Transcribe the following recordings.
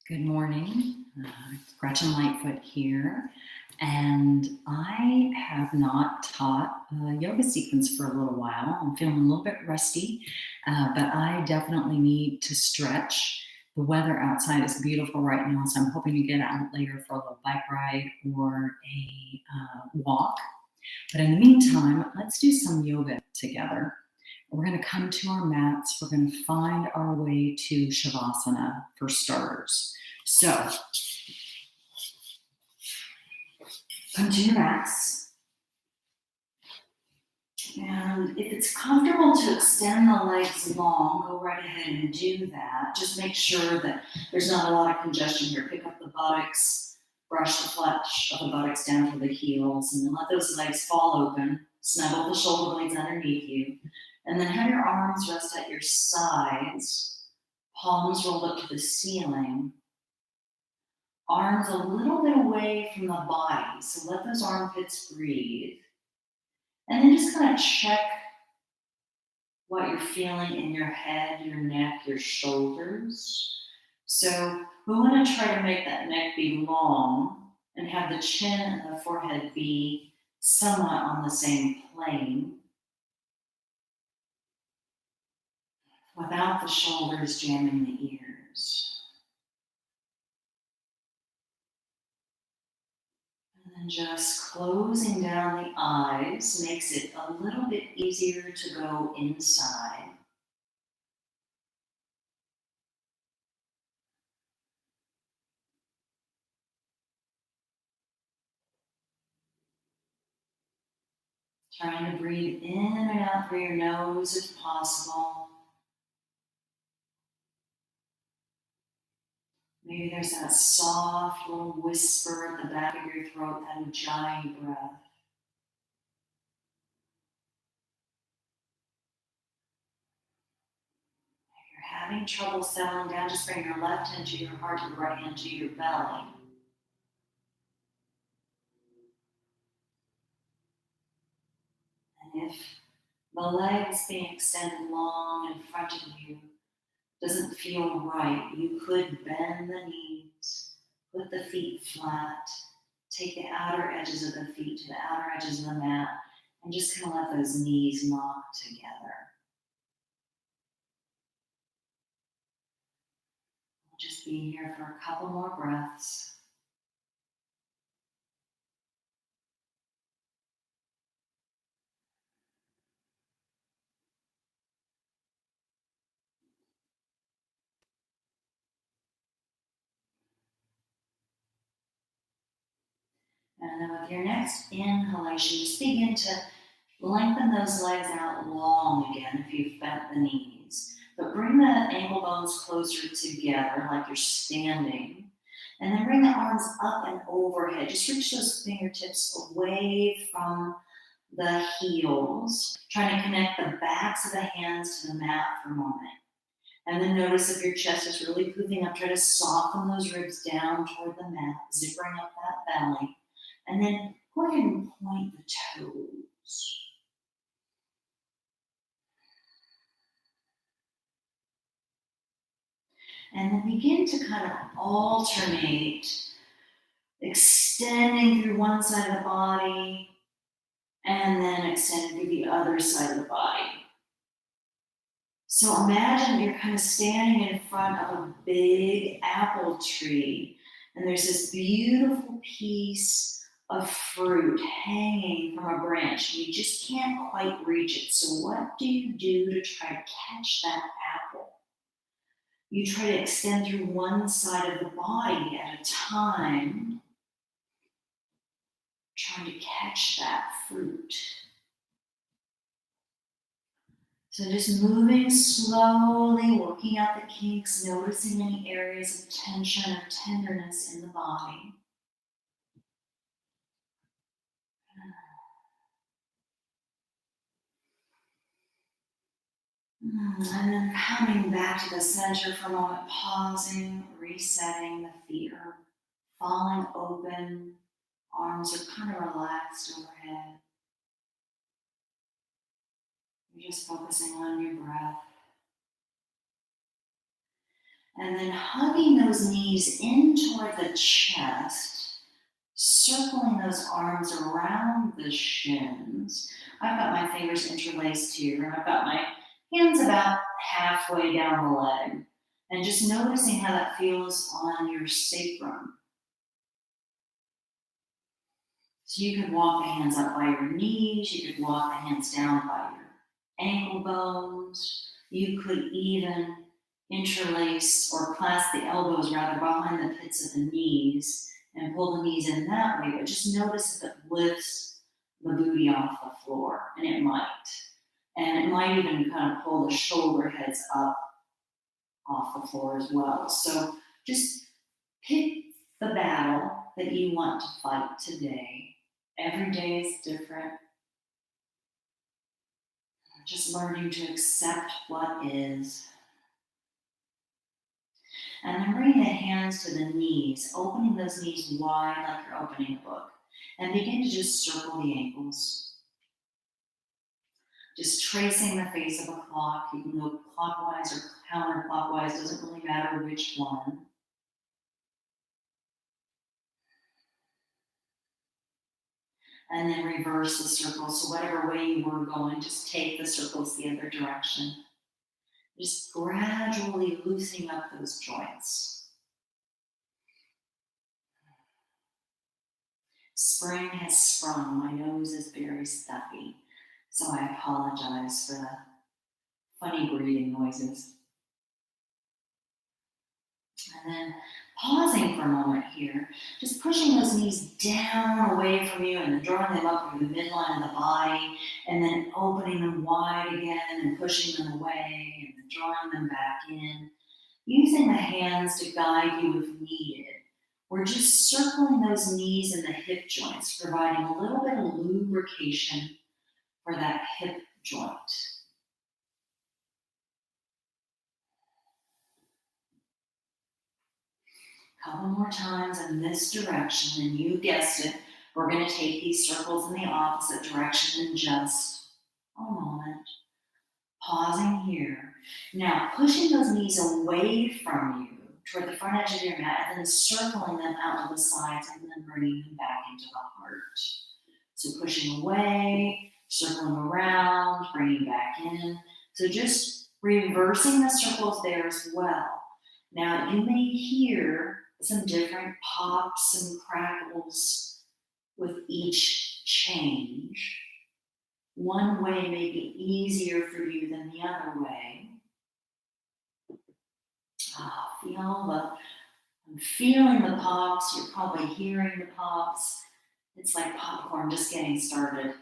Good morning. It's Gretchen Lightfoot here, and I have not taught a yoga sequence for a little while. I'm feeling a little bit rusty, but I definitely need to stretch. The weather outside is beautiful right now, so I'm hoping to get out later for a little bike ride or a walk. But in the meantime, let's do some yoga together. We're going to come to our mats. We're going to find our way to Shavasana for starters. So come to your mats. And if it's comfortable to extend the legs long, go right ahead and do that. Just make sure that there's not a lot of congestion here. Pick up the buttocks, brush the flesh of the buttocks down to the heels, and then let those legs fall open. Snuggle the shoulder blades underneath you. And then have your arms rest at your sides, palms rolled up to the ceiling. Arms a little bit away from the body, so let those armpits breathe. And then just kind of check what you're feeling in your head, your neck, your shoulders. So we want to try to make that neck be long and have the chin and the forehead be somewhat on the same plane without the shoulders jamming the ears. And just closing down the eyes makes it a little bit easier to go inside. Trying to breathe in and out through your nose if possible. Maybe there's that soft little whisper at the back of your throat, that ujjayi breath. If you're having trouble settling down, just bring your left hand to your heart and the right hand to your belly. And if the legs being extended long in front of you doesn't feel right, you could bend the knees, put the feet flat, take the outer edges of the feet to the outer edges of the mat, and just kind of let those knees knock together. We'll just be here for a couple more breaths. And then with your next inhalation, just begin to lengthen those legs out long again if you've bent the knees. But bring the ankle bones closer together like you're standing. And then bring the arms up and overhead. Just reach those fingertips away from the heels, trying to connect the backs of the hands to the mat for a moment. And then notice if your chest is really poofing up, try to soften those ribs down toward the mat, zippering up that belly. And then go ahead and point the toes. And then begin to kind of alternate, extending through one side of the body and then extending through the other side of the body. So imagine you're kind of standing in front of a big apple tree, and there's this beautiful piece of fruit hanging from a branch. You just can't quite reach it. So what do you do to try to catch that apple? You try to extend through one side of the body at a time, trying to catch that fruit. So just moving slowly, working out the kinks, noticing any areas of tension or tenderness in the body. And then coming back to the center for a moment, pausing, resetting. The feet are falling open, arms are kind of relaxed overhead. You're just focusing on your breath. And then hugging those knees in toward the chest, circling those arms around the shins. I've got my fingers interlaced here, and I've got my hands about halfway down the leg. And just noticing how that feels on your sacrum. So you could walk the hands up by your knees, you could walk the hands down by your ankle bones. You could even interlace or clasp the elbows rather behind the pits of the knees and pull the knees in that way, but just notice if it lifts the booty off the floor, and it might. And it might even kind of pull the shoulder heads up off the floor as well. So just pick the battle that you want to fight today. Every day is different. Just learning to accept what is. And then bring the hands to the knees, opening those knees wide like you're opening a book. And begin to just circle the ankles. Just tracing the face of a clock. You can go clockwise or counterclockwise, doesn't really matter which one. And then reverse the circle. So whatever way you were going, just take the circles the other direction. Just gradually loosening up those joints. Spring has sprung. My nose is very stuffy, so I apologize for the funny breathing noises. And then pausing for a moment here, just pushing those knees down away from you and then drawing them up through the midline of the body, and then opening them wide again and pushing them away and then drawing them back in. Using the hands to guide you if needed. We're just circling those knees and the hip joints, providing a little bit of lubrication for that hip joint. A couple more times in this direction, and you guessed it, we're going to take these circles in the opposite direction in just a moment. Pausing here. Now, pushing those knees away from you toward the front edge of your mat, and then circling them out to the sides, and then bringing them back into the heart. So pushing away, circling around, bringing back in. So just reversing the circles there as well. Now, you may hear some different pops and crackles with each change. One way may be easier for you than the other way. I'm feeling the pops. You're probably hearing the pops. It's like popcorn just getting started.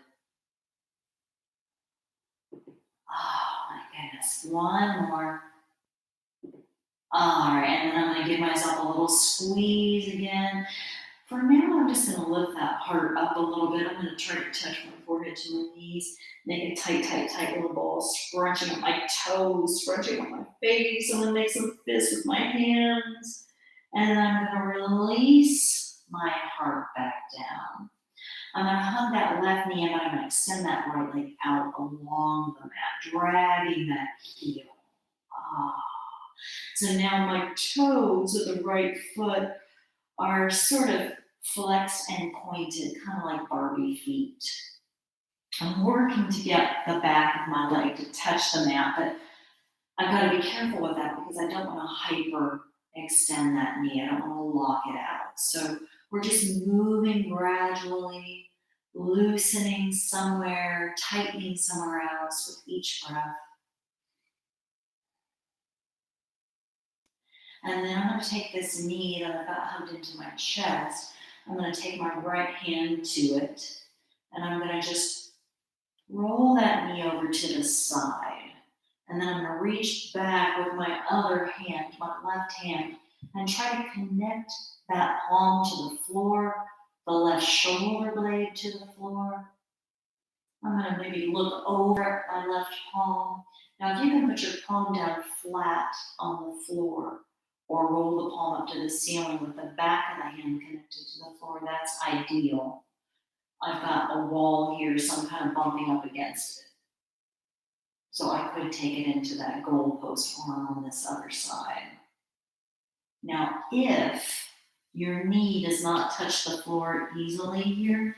Oh my goodness. One more. All right, and then I'm going to give myself a little squeeze again. For now, I'm just going to lift that heart up a little bit. I'm going to try to touch my forehead to my knees, make a tight, tight, tight little ball, scrunching up my toes, scrunching up my face. I'm going to make some fists with my hands. And then I'm going to release my heart back down. I'm going to hug that left knee, and I'm going to extend that right leg out along the mat, dragging that heel. So now my toes of the right foot are sort of flexed and pointed, kind of like Barbie feet. I'm working to get the back of my leg to touch the mat, but I've got to be careful with that because I don't want to hyper extend that knee. I don't want to lock it out. So we're just moving gradually, loosening somewhere, tightening somewhere else with each breath. And then I'm going to take this knee that I've got hugged into my chest. I'm going to take my right hand to it, and I'm going to just roll that knee over to the side. And then I'm going to reach back with my other hand, my left hand, and try to connect that palm to the floor, the left shoulder blade to the floor. I'm going to maybe look over at my left palm. Now, if you can put your palm down flat on the floor, or roll the palm up to the ceiling with the back of the hand connected to the floor, that's ideal. I've got a wall here, so I'm kind of bumping up against it. So I could take it into that goalpost arm on this other side. Now, if your knee does not touch the floor easily here,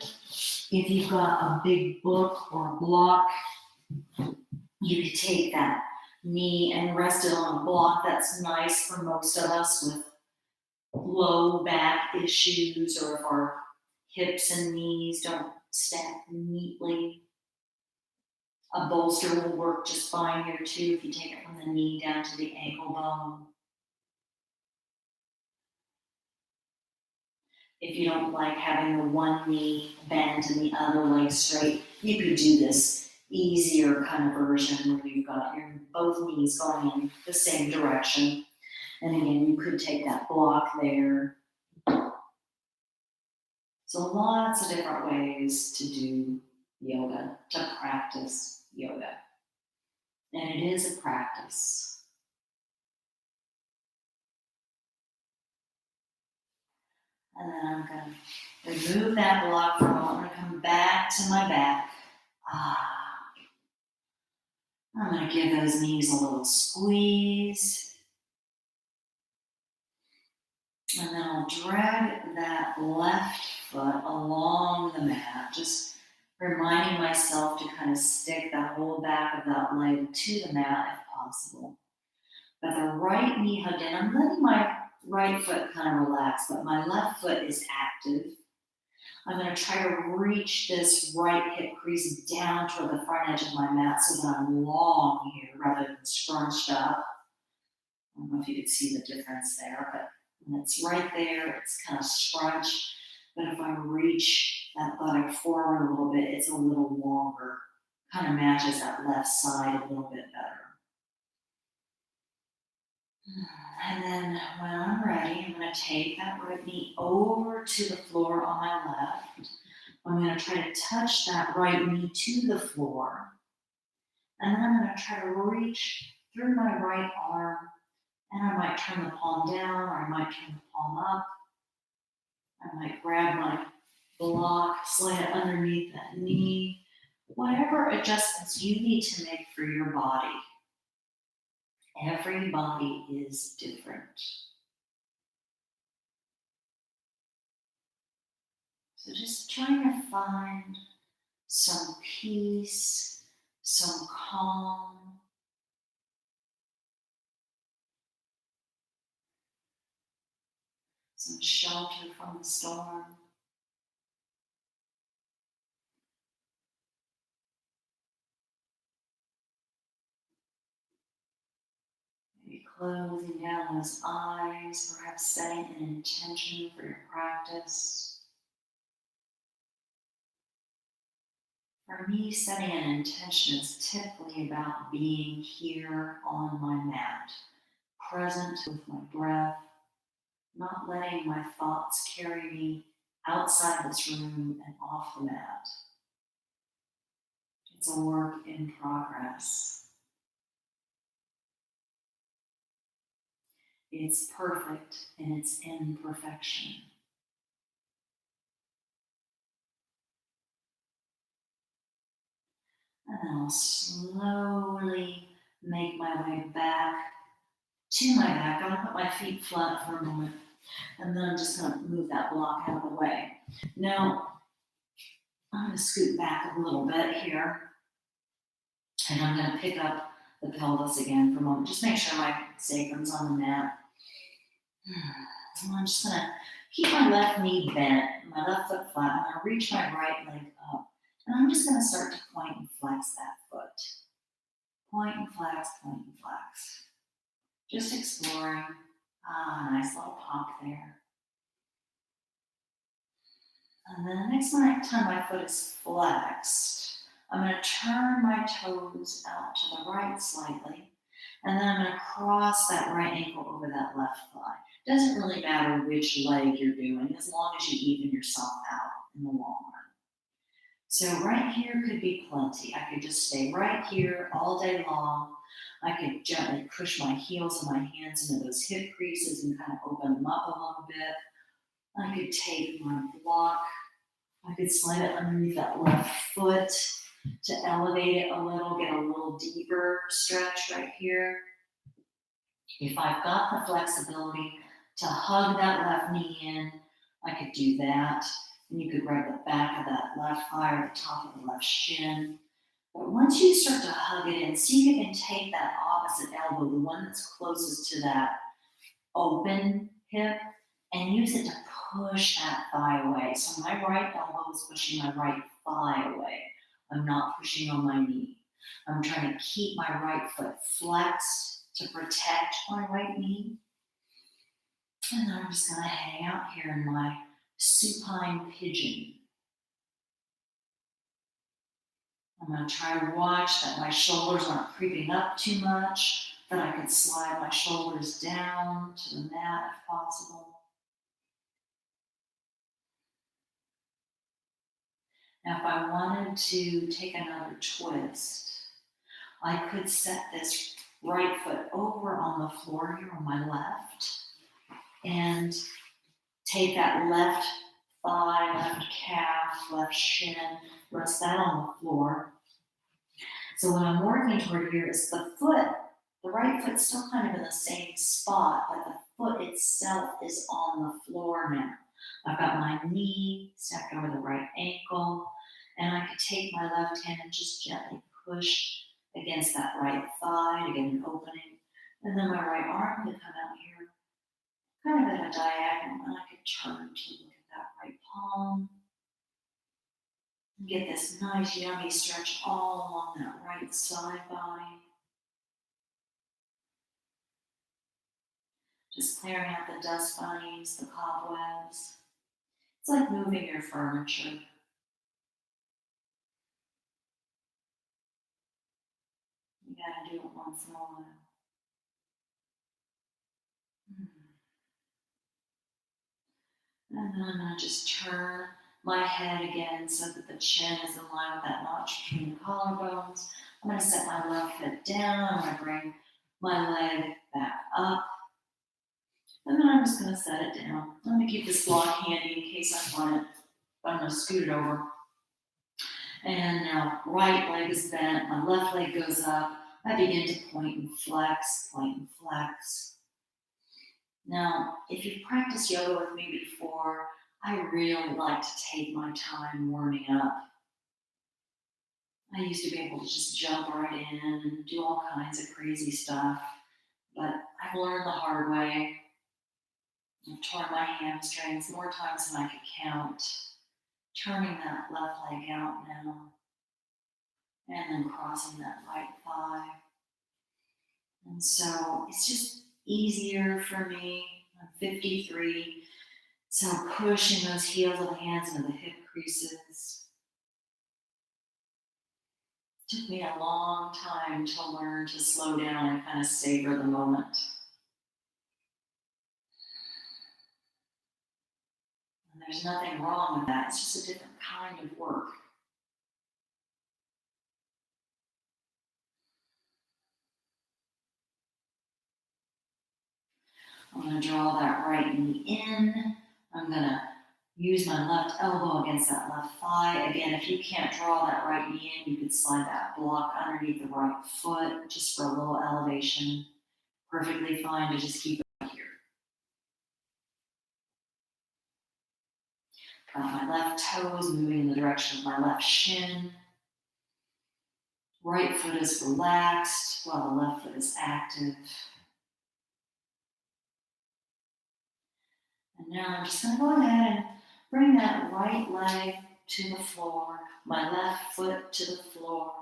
if you've got a big book or block, you could take that knee and rest it on a block. That's nice for most of us with low back issues, or if our hips and knees don't stack neatly. A bolster will work just fine here too if you take it from the knee down to the ankle bone. If you don't like having the one knee bent and the other leg straight, you could do this easier kind of version where you've got your both knees going in the same direction. And again, you could take that block there. So lots of different ways to do yoga, to practice yoga. And it is a practice. And then I'm going to remove that block for a moment. I'm going to come back to my back. I'm going to give those knees a little squeeze. And then I'll drag that left foot along the mat, just reminding myself to kind of stick that whole back of that leg to the mat if possible. But the right knee hugged in. I'm letting my right foot kind of relax, but my left foot is active. I'm going to try to reach this right hip crease down toward the front edge of my mat so that I'm long here rather than scrunched up. I don't know if you could see the difference there, but when it's right there, it's kind of scrunched. But if I reach that buttock forward a little bit, it's a little longer. Kind of matches that left side a little bit better. And then when I'm ready, I'm going to take that right knee over to the floor on my left. I'm going to try to touch that right knee to the floor. And then I'm going to try to reach through my right arm. And I might turn the palm down, or I might turn the palm up. I might grab my block, slide it underneath that knee. Whatever adjustments you need to make for your body. Every body is different. So just trying to find some peace, some calm. Some shelter from the storm. Maybe closing down those eyes, perhaps setting an intention for your practice. For me, setting an intention is typically about being here on my mat, present with my breath, not letting my thoughts carry me outside this room and off the mat. It's a work in progress. It's perfect in its imperfection. And then I'll slowly make my way back to my back. I'm going to put my feet flat for a moment. And then I'm just going to move that block out of the way. Now, I'm going to scoot back a little bit here. And I'm going to pick up the pelvis again for a moment. Just make sure my sacrum's on the mat. And I'm just going to keep my left knee bent, my left foot flat. I'm going to reach my right leg up. And I'm just going to start to point and flex that foot. Point and flex, point and flex. Just exploring. Nice little pop there. And then the next time my foot is flexed, I'm going to turn my toes out to the right slightly. And then I'm going to cross that right ankle over that left thigh. Doesn't really matter which leg you're doing, as long as you even yourself out in the long run. So right here could be plenty. I could just stay right here all day long. I could gently push my heels and my hands into those hip creases and kind of open them up a little bit. I could take my block. I could slide it underneath that left foot to elevate it a little, get a little deeper stretch right here. If I've got the flexibility, to hug that left knee in, I could do that. And you could rub the back of that left thigh or the top of the left shin. But once you start to hug it in, see if you can take that opposite elbow, the one that's closest to that open hip, and use it to push that thigh away. So my right elbow is pushing my right thigh away. I'm not pushing on my knee. I'm trying to keep my right foot flexed to protect my right knee. And then I'm just going to hang out here in my supine pigeon. I'm going to try to watch that my shoulders aren't creeping up too much, that I can slide my shoulders down to the mat if possible. Now, if I wanted to take another twist, I could set this right foot over on the floor here on my left and take that left thigh, left calf, left shin, rest that on the floor. So what I'm working toward here is the foot, the right foot's still kind of in the same spot, but the foot itself is on the floor now. I've got my knee stacked over the right ankle, and I could take my left hand and just gently push against that right thigh to get an opening. And then my right arm could come out here, kind of at a diagonal, and I could turn to look at that right palm. Get this nice yummy stretch all along that right side body. Just clearing out the dust bunnies, the cobwebs. It's like moving your furniture. You gotta do it once in a while. And then I'm gonna just turn my head again so that the chin is in line with that notch between the collarbones. I'm gonna set my left foot down. I'm gonna bring my leg back up. And then I'm just gonna set it down. Let me keep this block handy in case I want it. I'm gonna scoot it over. And now right leg is bent, my left leg goes up. I begin to point and flex, point and flex. Now, if you've practiced yoga with me before, I really like to take my time warming up. I used to be able to just jump right in and do all kinds of crazy stuff, but I've learned the hard way. I've torn my hamstrings more times than I could count, turning that left leg out now, and then crossing that right thigh. And so it's just easier for me. I'm 53, so pushing those heels of the hands into the hip creases. It took me a long time to learn to slow down and kind of savor the moment. And there's nothing wrong with that. It's just a different kind of work. I'm going to draw that right knee in. I'm going to use my left elbow against that left thigh. Again, if you can't draw that right knee in, you could slide that block underneath the right foot just for a little elevation. Perfectly fine to just keep it here. Got my left toes moving in the direction of my left shin. Right foot is relaxed while the left foot is active. And now I'm just going to go ahead and bring that right leg to the floor, my left foot to the floor.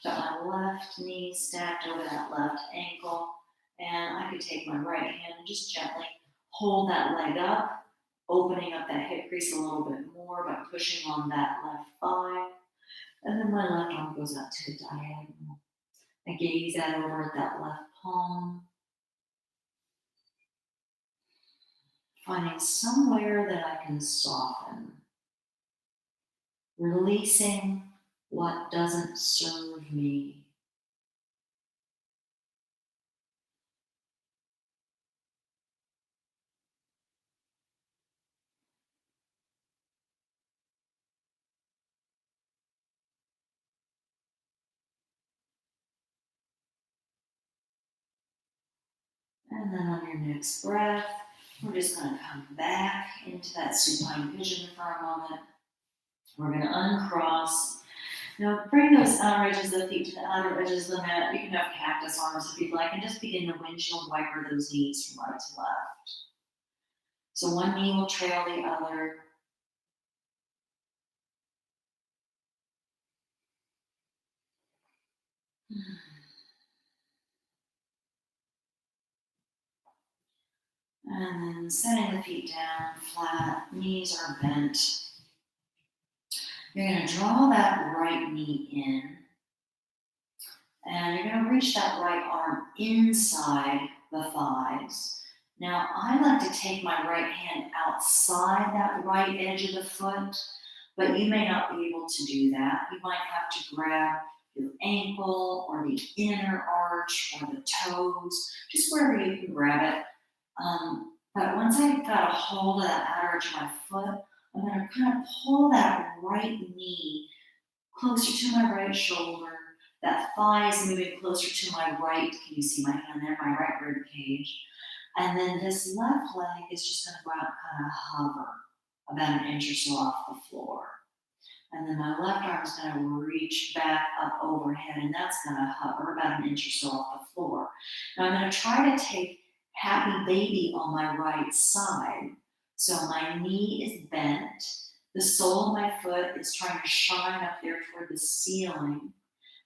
Got my left knee stacked over that left ankle. And I could take my right hand and just gently hold that leg up, opening up that hip crease a little bit more by pushing on that left thigh. And then my left arm goes up to the diagonal. I gaze out over at that left palm, finding somewhere that I can soften, releasing what doesn't serve me. And then on your next breath, We're just going to come back into that supine pigeon for a moment. We're going to uncross. Now bring those outer edges of the feet to the outer edges of the mat. You can have cactus arms if you'd like, and just begin to windshield wiper those knees from right to left. So one knee will trail the other. And then setting the feet down flat, knees are bent. You're going to draw that right knee in. And you're going to reach that right arm inside the thighs. Now, I like to take my right hand outside that right edge of the foot, but you may not be able to do that. You might have to grab your ankle or the inner arch or the toes, just wherever you can grab it. But once I've got a hold of that outer edge of my foot, I'm going to kind of pull that right knee closer to my right shoulder. That thigh is moving closer to my right. Can you see my hand there? My right rib cage. And then this left leg is just going to go out and kind of hover about an inch or so off the floor. And then my left arm is going to reach back up overhead, and that's going to hover about an inch or so off the floor. Now I'm going to try to take happy baby on my right side. So my knee is bent. The sole of my foot is trying to shine up there toward the ceiling.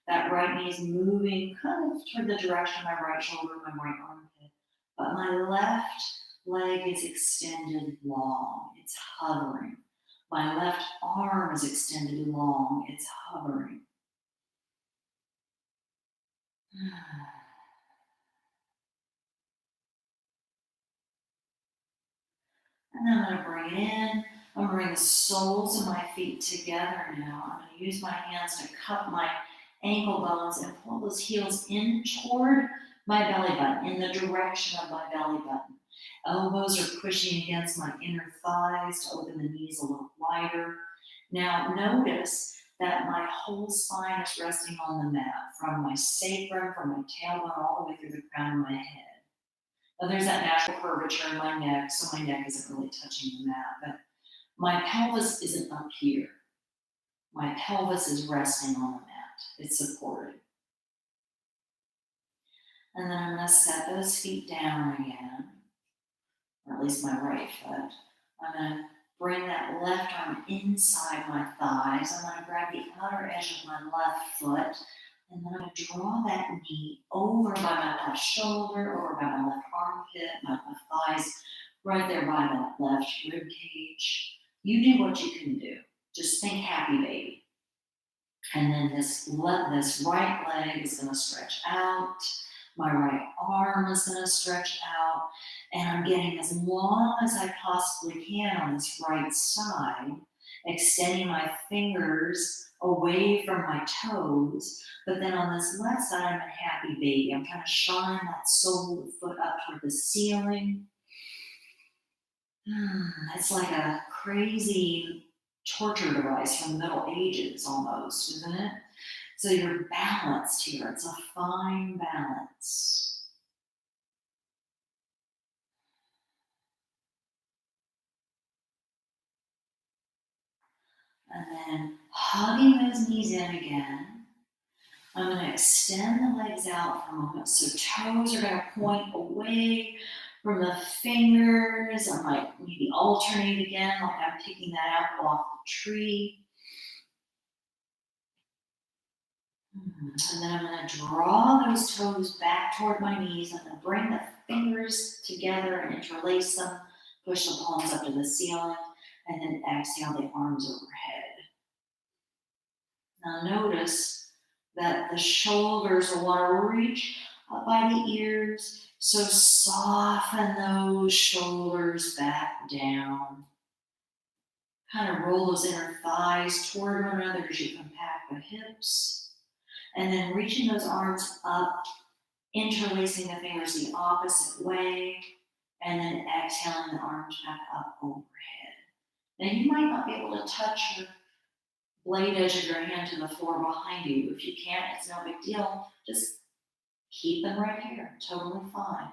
That right knee is moving kind of toward the direction of my right shoulder, my right armpit. But my left leg is extended long. It's hovering. My left arm is extended long. It's hovering. And then I'm going to bring it in. I'm going to bring the soles of my feet together now. I'm going to use my hands to cup my ankle bones and pull those heels in toward my belly button, in the direction of my belly button. Elbows are pushing against my inner thighs to open the knees a little wider. Now notice that my whole spine is resting on the mat, from my sacrum, from my tailbone, all the way through the crown of my head. Now there's that natural curvature in my neck, so my neck isn't really touching the mat, but my pelvis isn't up here. My pelvis is resting on the mat. It's supported. And then I'm going to set those feet down again, or at least my right foot. I'm going to bring that left arm inside my thighs. I'm going to grab the outer edge of my left foot, and then I'm going to draw that knee over by my left shoulder, over by my left armpit, my left thighs, right there by that left rib cage. You do what you can do. Just think happy baby. And then this right leg is going to stretch out. My right arm is going to stretch out. And I'm getting as long as I possibly can on this right side, extending my fingers away from my toes. But then on this left side, I'm a happy baby. I'm trying to shine that sole of the foot up toward the ceiling. It's like a crazy torture device from the Middle Ages almost, isn't it? So you're balanced here. It's a fine balance. And then hugging those knees in again. I'm going to extend the legs out for a moment. So toes are going to point away from the fingers. I might maybe alternate again, like I'm picking that apple off the tree. And then I'm going to draw those toes back toward my knees. I'm going to bring the fingers together and interlace them. Push the palms up to the ceiling. And then exhale the arms overhead. Now notice that the shoulders will want to reach up by the ears. So soften those shoulders back down. Kind of roll those inner thighs toward one another as you compact the hips. And then reaching those arms up, interlacing the fingers the opposite way, and then exhaling the arms back up overhead. Now you might not be able to touch your blade edge of your hand to the floor behind you. If you can't, it's no big deal. Just keep them right here, totally fine.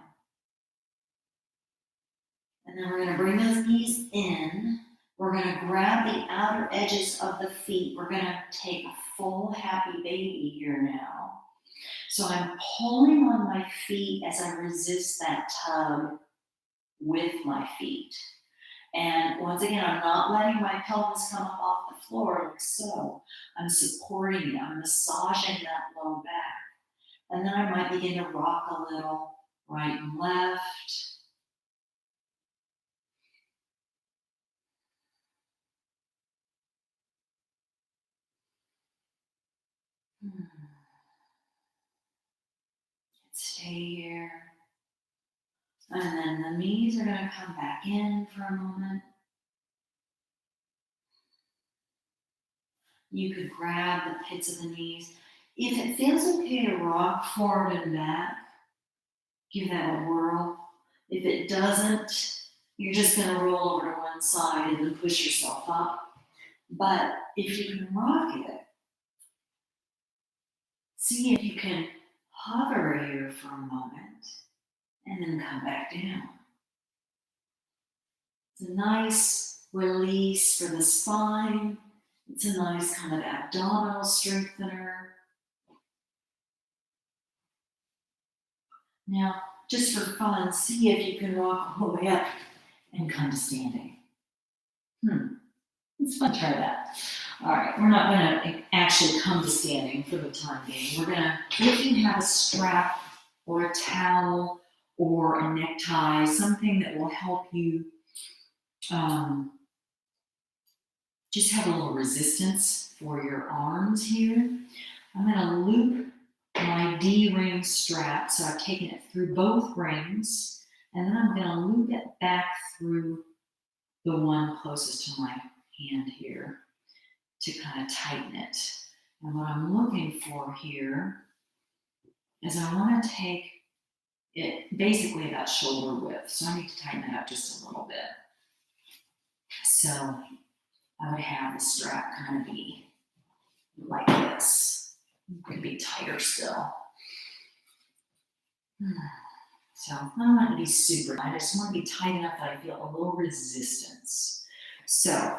And And then we're gonna bring those knees in. We're gonna grab the outer edges of the feet. We're gonna take a full happy baby here now. So I'm pulling on my feet as I resist that tug with my feet. And once again, I'm not letting my pelvis come up off the floor like so. I'm supporting it. I'm massaging that low back. And then I might begin to rock a little right and left. Stay here. And then the knees are going to come back in for a moment. You could grab the pits of the knees. If it feels okay to rock forward and back, give that a whirl. If it doesn't, you're just going to roll over to one side and then push yourself up. But if you can rock it, see if you can hover here for a moment and then come back down. It's a nice release for the spine. It's a nice kind of abdominal strengthener. Now, just for fun, see if you can rock all the way up and come to standing. It's fun, try that. All right, we're not gonna actually come to standing for the time being. We're gonna, if you have a strap or a towel or a necktie, something that will help you just have a little resistance for your arms here. I'm gonna loop my D-ring strap, so I've taken it through both rings, and then I'm gonna loop it back through the one closest to my hand here to kind of tighten it. And what I'm looking for here is I want to take it basically about shoulder width. So I need to tighten it up just a little bit. So I would have the strap kind of be like this. It could be tighter still. So I don't want it to be super tight. I just want to be tight enough that I feel a little resistance. So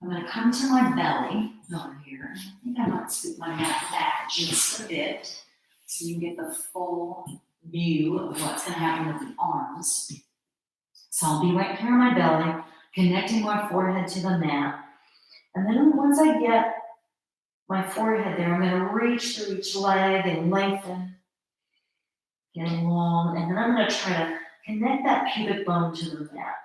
I'm going to come to my belly over here. I think I might scoop my mat back just a bit so you get the full view of what's going to happen with the arms. So I'll be right here on my belly, connecting my forehead to the mat. And then once I get my forehead there, I'm going to reach through each leg and lengthen, get long, and then I'm going to try to connect that pubic bone to the mat.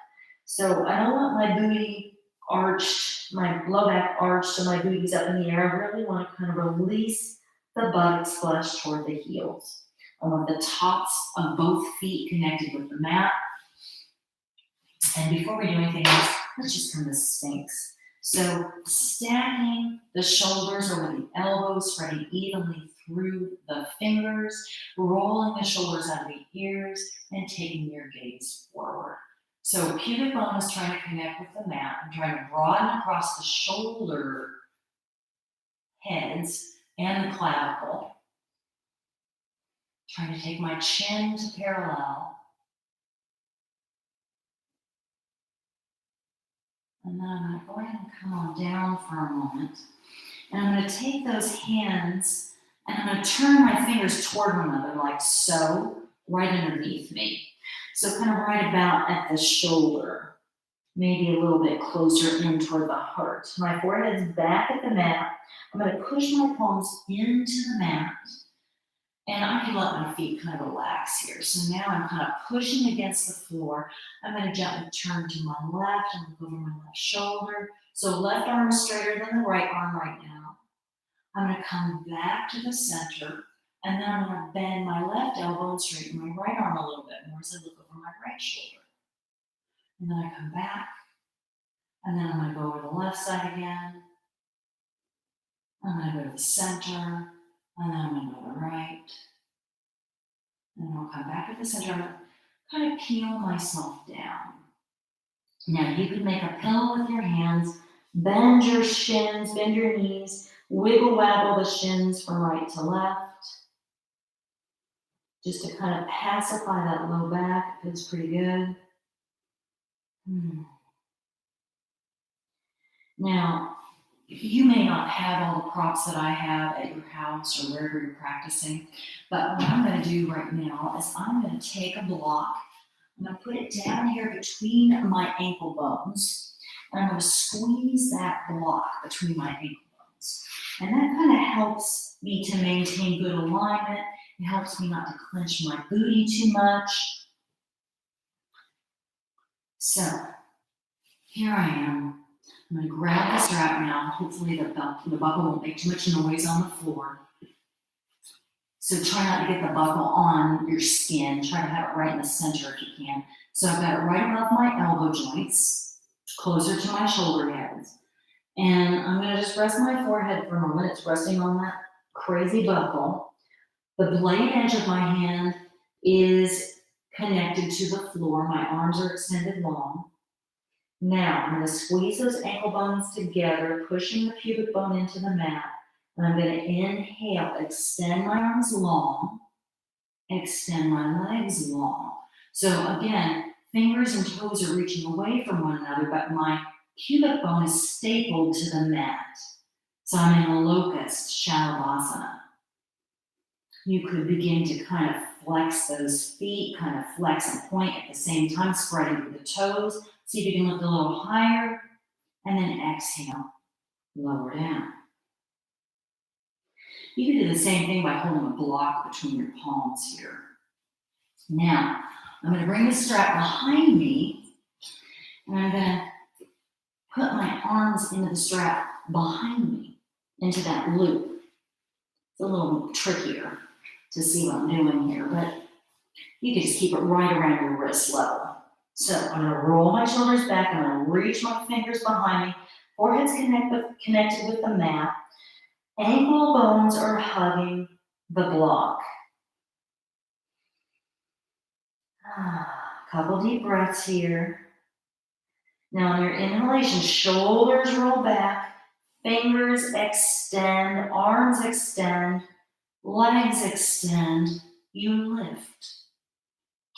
So I don't want my booty arched, my low back arched, so my booty's up in the air. I really want to kind of release the buttocks flush toward the heels. I want the tops of both feet connected with the mat. And before we do anything else, let's just come to Sphinx. So stacking the shoulders over the elbows, spreading evenly through the fingers, rolling the shoulders out of the ears, and taking your gaze forward. So pubic bone is trying to connect with the mat. I'm trying to broaden across the shoulder heads and the clavicle. Trying to take my chin to parallel. And then I'm going to go ahead and come on down for a moment. And I'm going to take those hands and I'm going to turn my fingers toward one another like so, right underneath me. So kind of right about at the shoulder, maybe a little bit closer in toward the heart. My forehead's back at the mat. I'm going to push my palms into the mat. And I can let my feet kind of relax here. So now I'm kind of pushing against the floor. I'm going to gently turn to my left and look over my left shoulder. So left arm is straighter than the right arm right now. I'm going to come back to the center. And then I'm going to bend my left elbow and straighten my right arm a little bit more as I look over my right shoulder. And then I come back. And then I'm going to go over the left side again. I'm going to go to the center. And then I'm going to go to the right. And then I'll come back to the center. I'm going to kind of peel myself down. Now you can make a pillow with your hands. Bend your shins, bend your knees. Wiggle waggle the shins from right to left. Just to kind of pacify that low back. It feels pretty good. Hmm. Now, you may not have all the props that I have at your house or wherever you're practicing, but what I'm going to do right now is I'm going to take a block. I'm going to put it down here between my ankle bones, and I'm going to squeeze that block between my ankle bones. And that kind of helps me to maintain good alignment. It helps me not to clench my booty too much. So here I am. I'm going to grab the strap now. Hopefully the buckle won't make too much noise on the floor. So try not to get the buckle on your skin. Try to have it right in the center if you can. So I've got it right above my elbow joints, closer to my shoulder heads. And I'm going to just rest my forehead for a moment. It's resting on that crazy buckle. The blade edge of my hand is connected to the floor. My arms are extended long. Now, I'm going to squeeze those ankle bones together, pushing the pubic bone into the mat. And I'm going to inhale, extend my arms long, extend my legs long. So again, fingers and toes are reaching away from one another, but my pubic bone is stapled to the mat. So I'm in a locust shalabhasana. You could begin to kind of flex those feet, kind of flex and point at the same time, spreading through the toes. See if you can lift a little higher, and then exhale, lower down. You can do the same thing by holding a block between your palms here. Now, I'm going to bring the strap behind me, and I'm going to put my arms into the strap behind me, into that loop. It's a little trickier to see what I'm doing here, but you can just keep it right around your wrist level. So I'm going to roll my shoulders back, I'm going to reach my fingers behind me, forehead's connected with the mat, ankle bones are hugging the block. Couple deep breaths here. Now on your inhalation, shoulders roll back, fingers extend, arms extend, legs extend, you lift.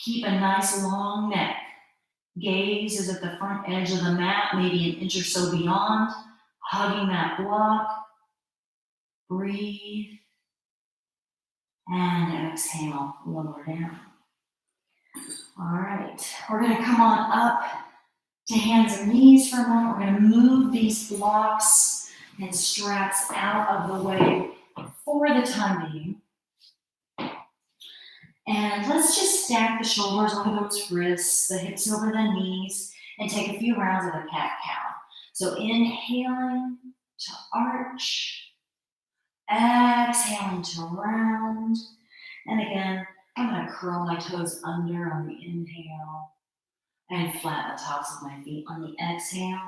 Keep a nice long neck. Gaze is at the front edge of the mat, maybe an inch or so beyond, hugging that block. Breathe. And exhale, lower down. All right, we're going to come on up to hands and knees for a moment. We're going to move these blocks and straps out of the way for the time being. And let's just stack the shoulders over those wrists, the hips over the knees, and take a few rounds of the cat-cow. So inhaling to arch, exhaling to round, and again, I'm going to curl my toes under on the inhale and flatten the tops of my feet on the exhale,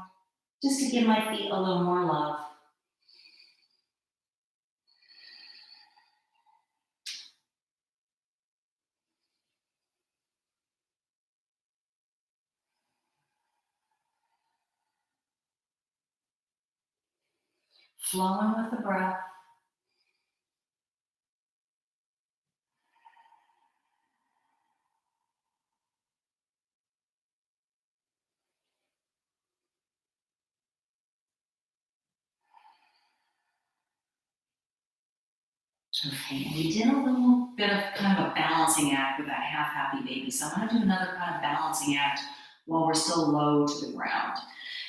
just to give my feet a little more love. Flowing with the breath. Okay, and we did a little bit of kind of a balancing act with that half happy baby. So I'm going to do another kind of balancing act while we're still low to the ground.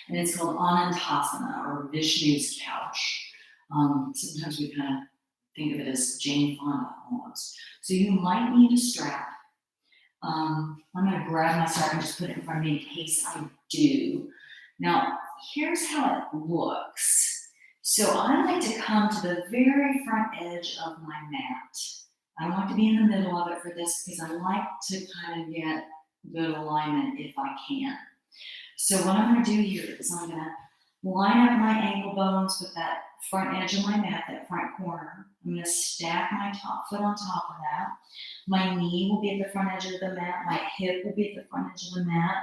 And it's called Anantasana, or Vishnu's couch. Sometimes we kind of think of it as Jane Fonda almost. So you might need a strap. I'm going to grab my strap and just put it in front of me in case I do. Now, here's how it looks. So I like to come to the very front edge of my mat. I don't like to be in the middle of it for this because I like to kind of get good alignment if I can. So what I'm going to do here is I'm going to line up my ankle bones with that front edge of my mat, that front corner. I'm going to stack my top foot on top of that. My knee will be at the front edge of the mat. My hip will be at the front edge of the mat.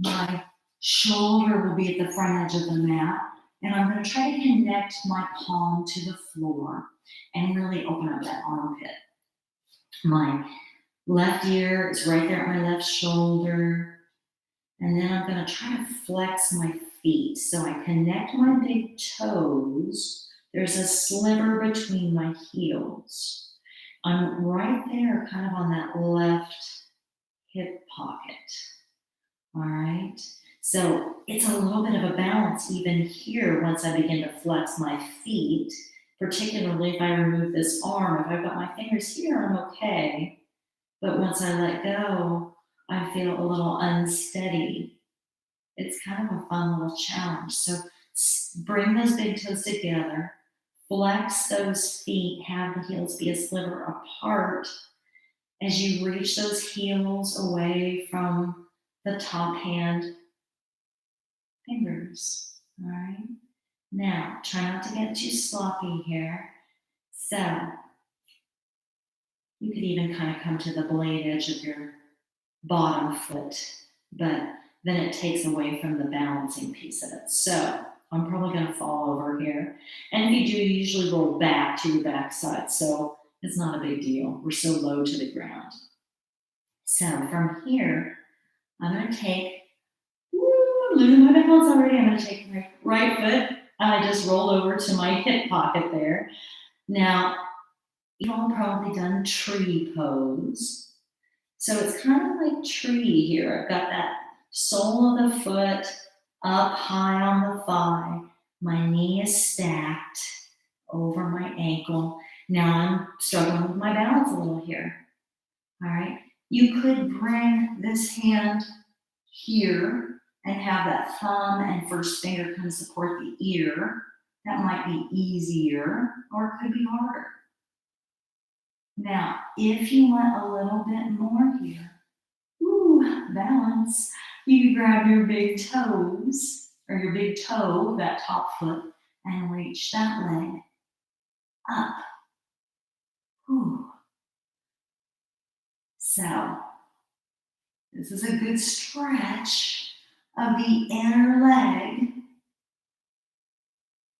My shoulder will be at the front edge of the mat. And I'm going to try to connect my palm to the floor and really open up that armpit. My left ear is right there at my left shoulder. And then I'm gonna try to flex my feet. So I connect my big toes. There's a sliver between my heels. I'm right there, kind of on that left hip pocket. All right. So it's a little bit of a balance even here once I begin to flex my feet, particularly if I remove this arm. If I've got my fingers here, I'm okay. But once I let go, I feel a little unsteady. It's kind of a fun little challenge. So bring those big toes together, flex those feet, have the heels be a sliver apart as you reach those heels away from the top hand fingers. All right. Now, try not to get too sloppy here. So, you could even kind of come to the blade edge of your bottom foot, but then it takes away from the balancing piece of it. So, I'm probably going to fall over here. And if you do, you usually roll back to your backside. So, it's not a big deal. We're so low to the ground. So, from here, I'm going to take, losing my balance already. I'm going to take my right foot. I just rolled over to my hip pocket there. Now, you've all probably done tree pose. So it's kind of like tree here. I've got that sole of the foot up high on the thigh. My knee is stacked over my ankle. Now I'm struggling with my balance a little here. All right. You could bring this hand here and have that thumb and first finger kind of support the ear. That might be easier or it could be harder. Now, if you want a little bit more here, balance, you can grab your big toes or your big toe, that top foot, and reach that leg up. Ooh. So, this is a good stretch of the inner leg.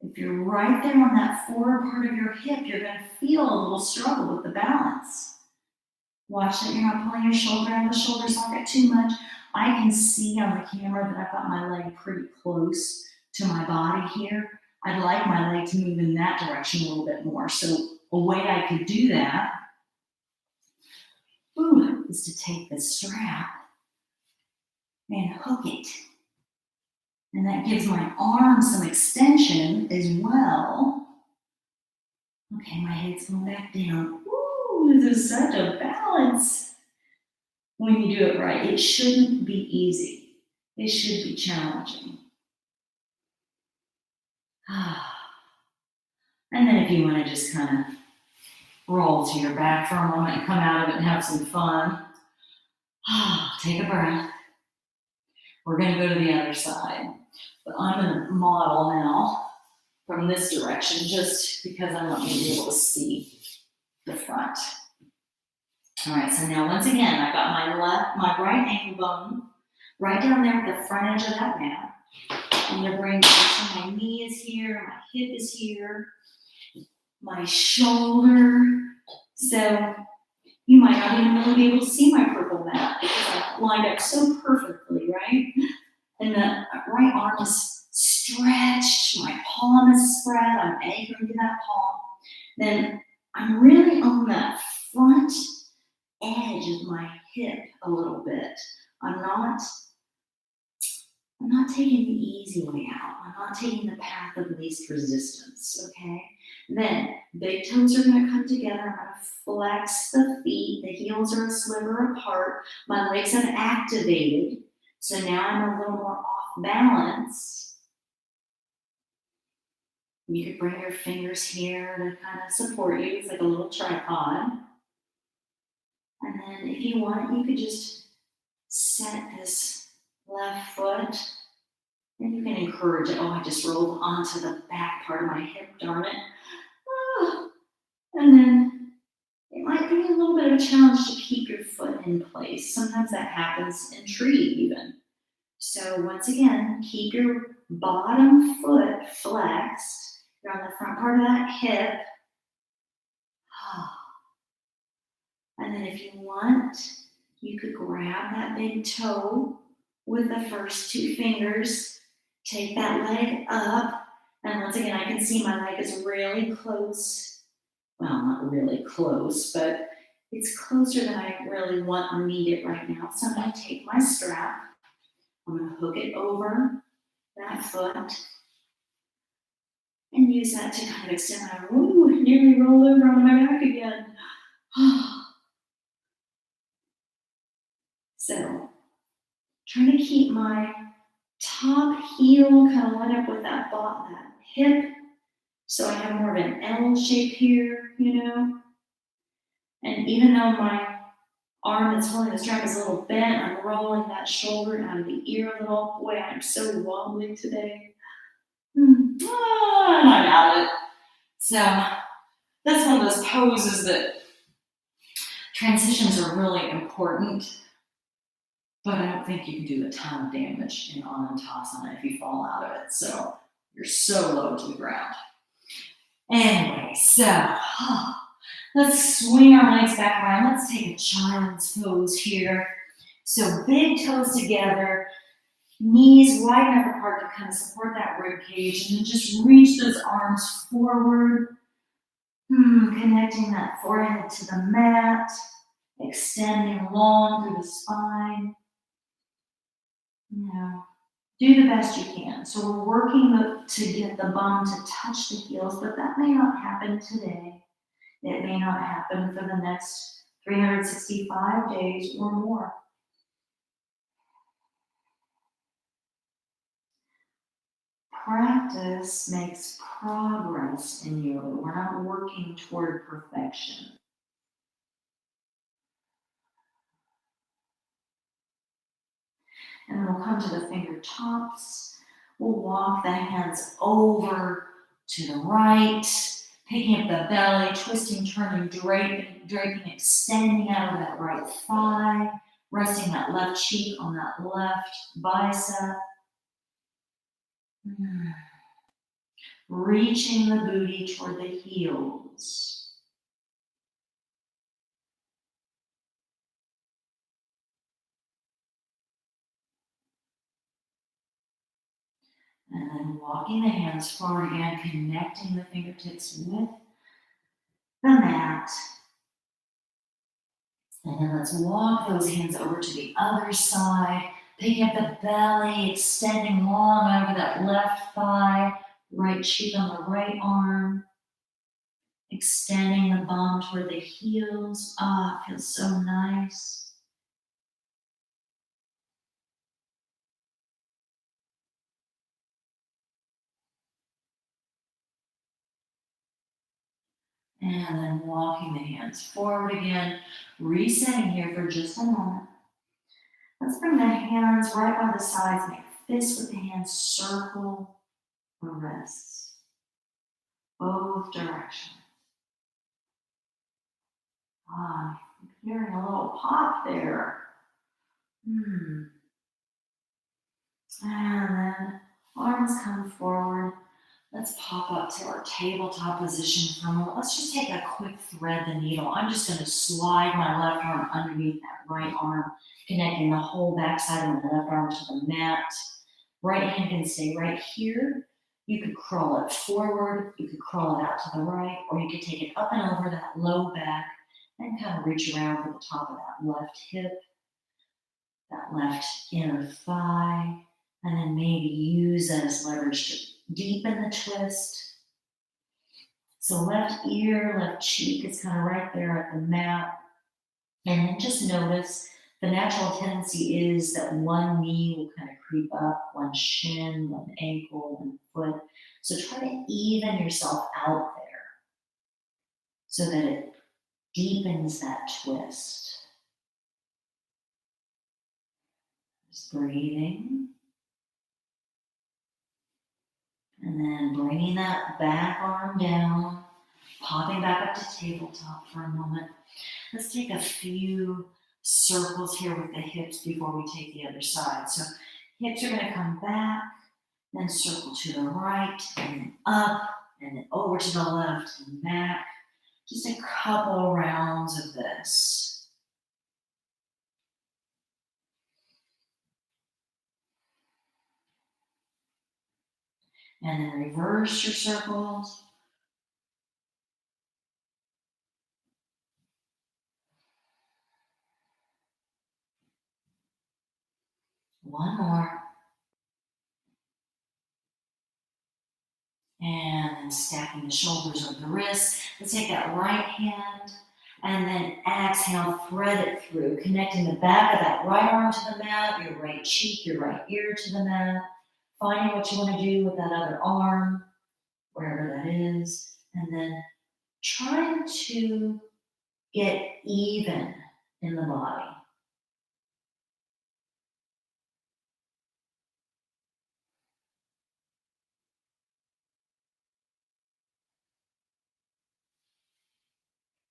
If you're right there on that forward part of your hip, you're going to feel a little struggle with the balance. Watch that you're not pulling your shoulder out of the shoulder socket too much. I can see on the camera that I've got my leg pretty close to my body here. I'd like my leg to move in that direction a little bit more. So a way I could do that is to take the strap and hook it. And that gives my arm some extension as well. Okay, my head's going back down. This is such a balance. When you do it right, it shouldn't be easy. It should be challenging. And then if you want to just kind of roll to your back for a moment and come out of it and have some fun, take a breath. We're going to go to the other side. But I'm going to model now from this direction just because I want you to be able to see the front. All right, so now once again, I've got my right ankle bone right down there at the front edge of that mat. I'm going to bring my knee is here, my hip is here, my shoulder. So you might not even really be able to see my purple mat because I lined up so perfectly, right? And the right arm is stretched, my palm is spread, I'm anchoring to that palm. Then I'm really on that front edge of my hip a little bit. I'm not taking the easy way out. I'm not taking the path of least resistance, okay? Then big toes are gonna come together. I'm gonna flex the feet. The heels are a sliver apart. My legs have activated. So now I'm a little more off balance. You could bring your fingers here to kind of support you. It's like a little tripod. And then if you want, you could just set this left foot and you can encourage it. I just rolled onto the back part of my hip, darn it. And then it might be a little bit of a challenge to keep your foot in place. Sometimes that happens in tree even. So once again, keep your bottom foot flexed. You're on the front part of that hip. And then if you want, you could grab that big toe with the first two fingers. Take that leg up. And once again, I can see my leg is really close. Well, not really close, but it's closer than I really want or need it right now. So I'm going to take my strap. I'm going to hook it over that foot and use that to kind of extend my, ooh, nearly roll over on my back again. So, trying to keep my top heel kind of lined up with that hip. So I have more of an L shape here, you know. And even though my arm that's holding the strap is a little bent, I'm rolling that shoulder out of the ear a little. Boy, I'm so wobbly today. I'm out of it. So that's one of those poses that transitions are really important, but I don't think you can do a ton of damage in Anantasana if you fall out of it. So you're so low to the ground. Anyway, so let's swing our legs back around. Let's take a child's pose here. So big toes together, knees wide enough apart to kind of support that rib cage, and then just reach those arms forward, connecting that forehead to the mat, extending long through the spine. Do the best you can. So we're working to get the bum to touch the heels, but that may not happen today. It may not happen for the next 365 days or more. Practice makes progress in yoga. We're not working toward perfection. And then we'll come to the fingertips. We'll walk the hands over to the right, picking up the belly, twisting, turning, draping, extending out of that right thigh, resting that left cheek on that left bicep. Reaching the booty toward the heels. And then walking the hands forward again, connecting the fingertips with the mat. And then let's walk those hands over to the other side, picking up the belly, extending long over that left thigh, right cheek on the right arm, extending the bum toward the heels. It feels so nice. And then walking the hands forward again, resetting here for just a moment. Let's bring the hands right by the sides, make fists with the hands, circle the wrists, both directions. I'm hearing a little pop there. And then arms come forward. Let's pop up to our tabletop position for a moment. Let's just take a quick thread the needle. I'm just going to slide my left arm underneath that right arm, connecting the whole backside of my left arm to the mat. Right hand can stay right here. You could crawl it forward, you could crawl it out to the right, or you could take it up and over that low back and kind of reach around to the top of that left hip, that left inner thigh, and then maybe use that as leverage to deepen the twist. So left ear, left cheek is kind of right there at the mat. And then just notice the natural tendency is that one knee will kind of creep up, one shin, one ankle, one foot. So try to even yourself out there so that it deepens that twist. Just breathing. And then bringing that back arm down, popping back up to tabletop for a moment. Let's take a few circles here with the hips before we take the other side. So hips are going to come back, then circle to the right, and then up, and then over to the left and back. Just a couple rounds of this. And then reverse your circles. One more. And then stacking the shoulders over the wrists. Let's take that right hand and then exhale, thread it through, connecting the back of that right arm to the mat, your right cheek, your right ear to the mat, finding what you want to do with that other arm, wherever that is, and then trying to get even in the body.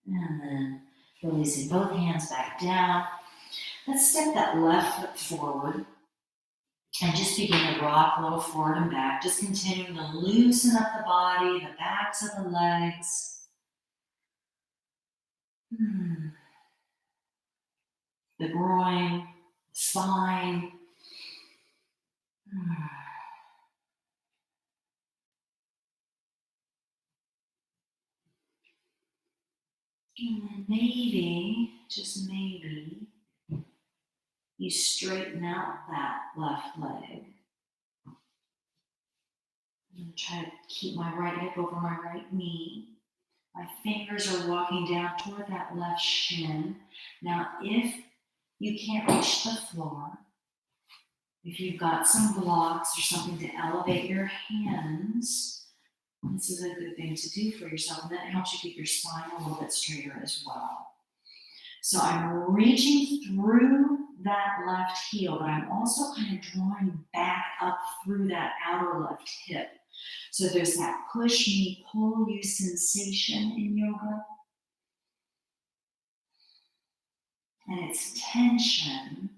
And then releasing both hands back down. Let's step that left foot forward and just begin to rock a little forward and back. Just continuing to loosen up the body, the backs of the legs. The groin, spine. And then maybe, just maybe, you straighten out that left leg. I'm going to try to keep my right hip over my right knee. My fingers are walking down toward that left shin. Now, if you can't reach the floor, if you've got some blocks or something to elevate your hands, this is a good thing to do for yourself, and that helps you keep your spine a little bit straighter as well. So I'm reaching through that left heel, but I'm also kind of drawing back up through that outer left hip. So there's that push me, pull you sensation in yoga. And it's tension,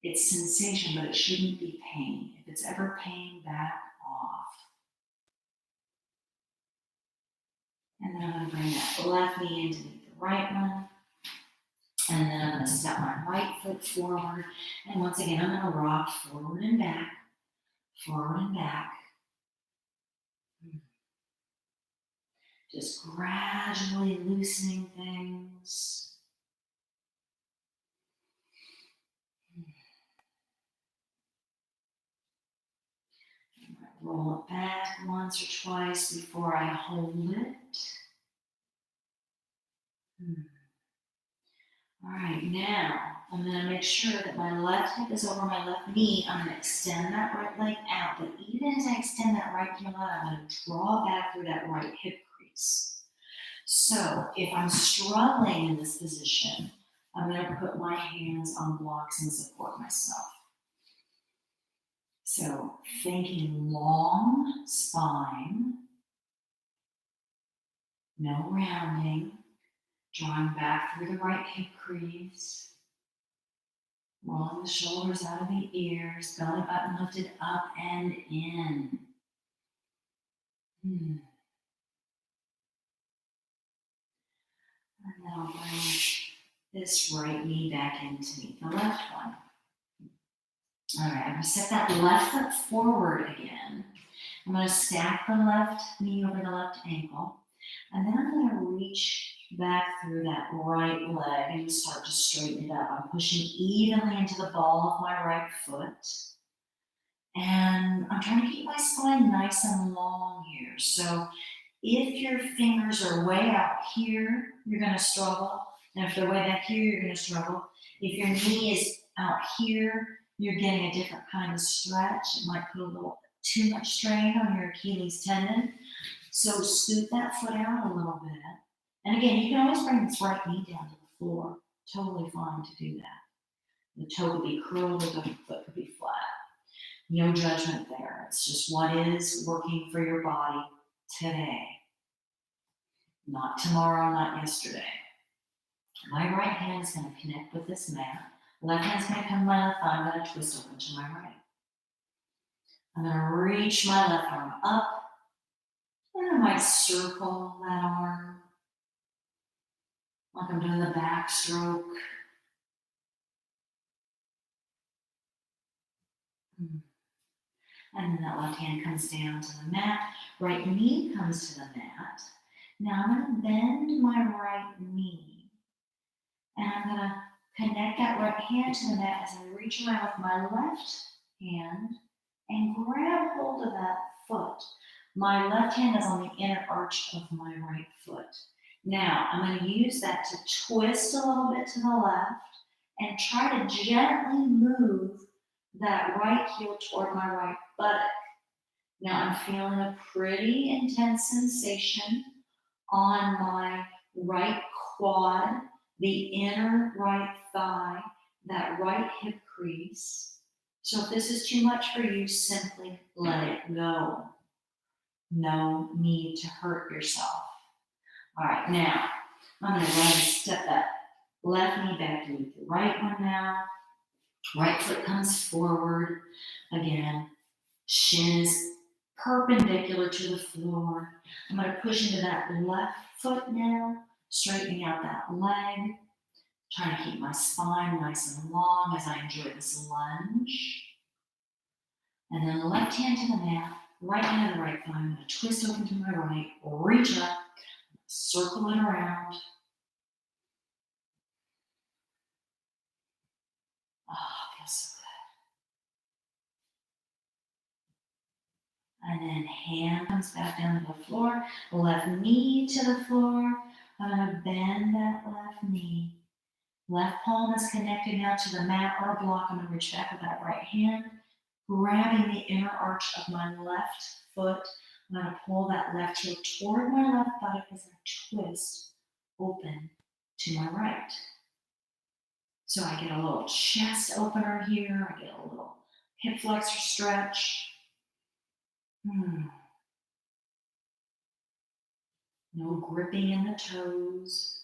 it's sensation, but it shouldn't be pain. If it's ever pain, back off. And then I'm going to bring that left knee into the right one. And then I'm going to step my right foot forward. And once again, I'm going to rock forward and back, forward and back. Just gradually loosening things. Roll it back once or twice before I hold it. All right, now I'm going to make sure that my left hip is over my left knee. I'm going to extend that right leg out, but even as I extend that right heel out, I'm going to draw back through that right hip crease. So if I'm struggling in this position, I'm going to put my hands on blocks and support myself. So thinking long spine, no rounding, drawing back through the right hip crease, rolling the shoulders out of the ears, belly button lifted up and in. And then I'll bring this right knee back in to meet the left one. All right, I'm going to set that left foot forward again. I'm going to stack the left knee over the left ankle. And then I'm going to reach back through that right leg and start to straighten it up. I'm pushing evenly into the ball of my right foot. And I'm trying to keep my spine nice and long here. So if your fingers are way out here, you're going to struggle. And if they're way back here, you're going to struggle. If your knee is out here, you're getting a different kind of stretch. It might put a little too much strain on your Achilles tendon. So scoot that foot out a little bit. And again, you can always bring this right knee down to the floor. Totally fine to do that. The toe could be curled, the foot could be flat. No judgment there. It's just what is working for your body today. Not tomorrow, not yesterday. My right hand is going to connect with this mat. Left hand's going to come to my left thigh. I'm going to twist over to my right. I'm going to reach my left arm up. And I might circle that arm. Like I'm doing the backstroke. And then that left hand comes down to the mat. Right knee comes to the mat. Now I'm going to bend my right knee. And I'm going to connect that right hand to the mat as I reach around with my left hand and grab hold of that foot. My left hand is on the inner arch of my right foot. Now, I'm going to use that to twist a little bit to the left and try to gently move that right heel toward my right buttock. Now, I'm feeling a pretty intense sensation on my right quad, the inner right thigh, that right hip crease. So if this is too much for you, simply let it go. No need to hurt yourself. All right, now I'm going to go ahead and step that left knee back to the right one now. Right foot comes forward. Again, shin is perpendicular to the floor. I'm going to push into that left foot now, straightening out that leg, trying to keep my spine nice and long as I enjoy this lunge. And then the left hand to the mat, right hand to the right thigh. I'm going to twist open to my right, reach up, circle it around. Oh, feels so good. And then hand comes back down to the floor, left knee to the floor. I'm going to bend that left knee. Left palm is connected now to the mat or block. I'm going to reach back with that right hand, grabbing the inner arch of my left foot. I'm going to pull that left heel toward my left buttock as I twist open to my right. So I get a little chest opener here. I get a little hip flexor stretch. No gripping in the toes.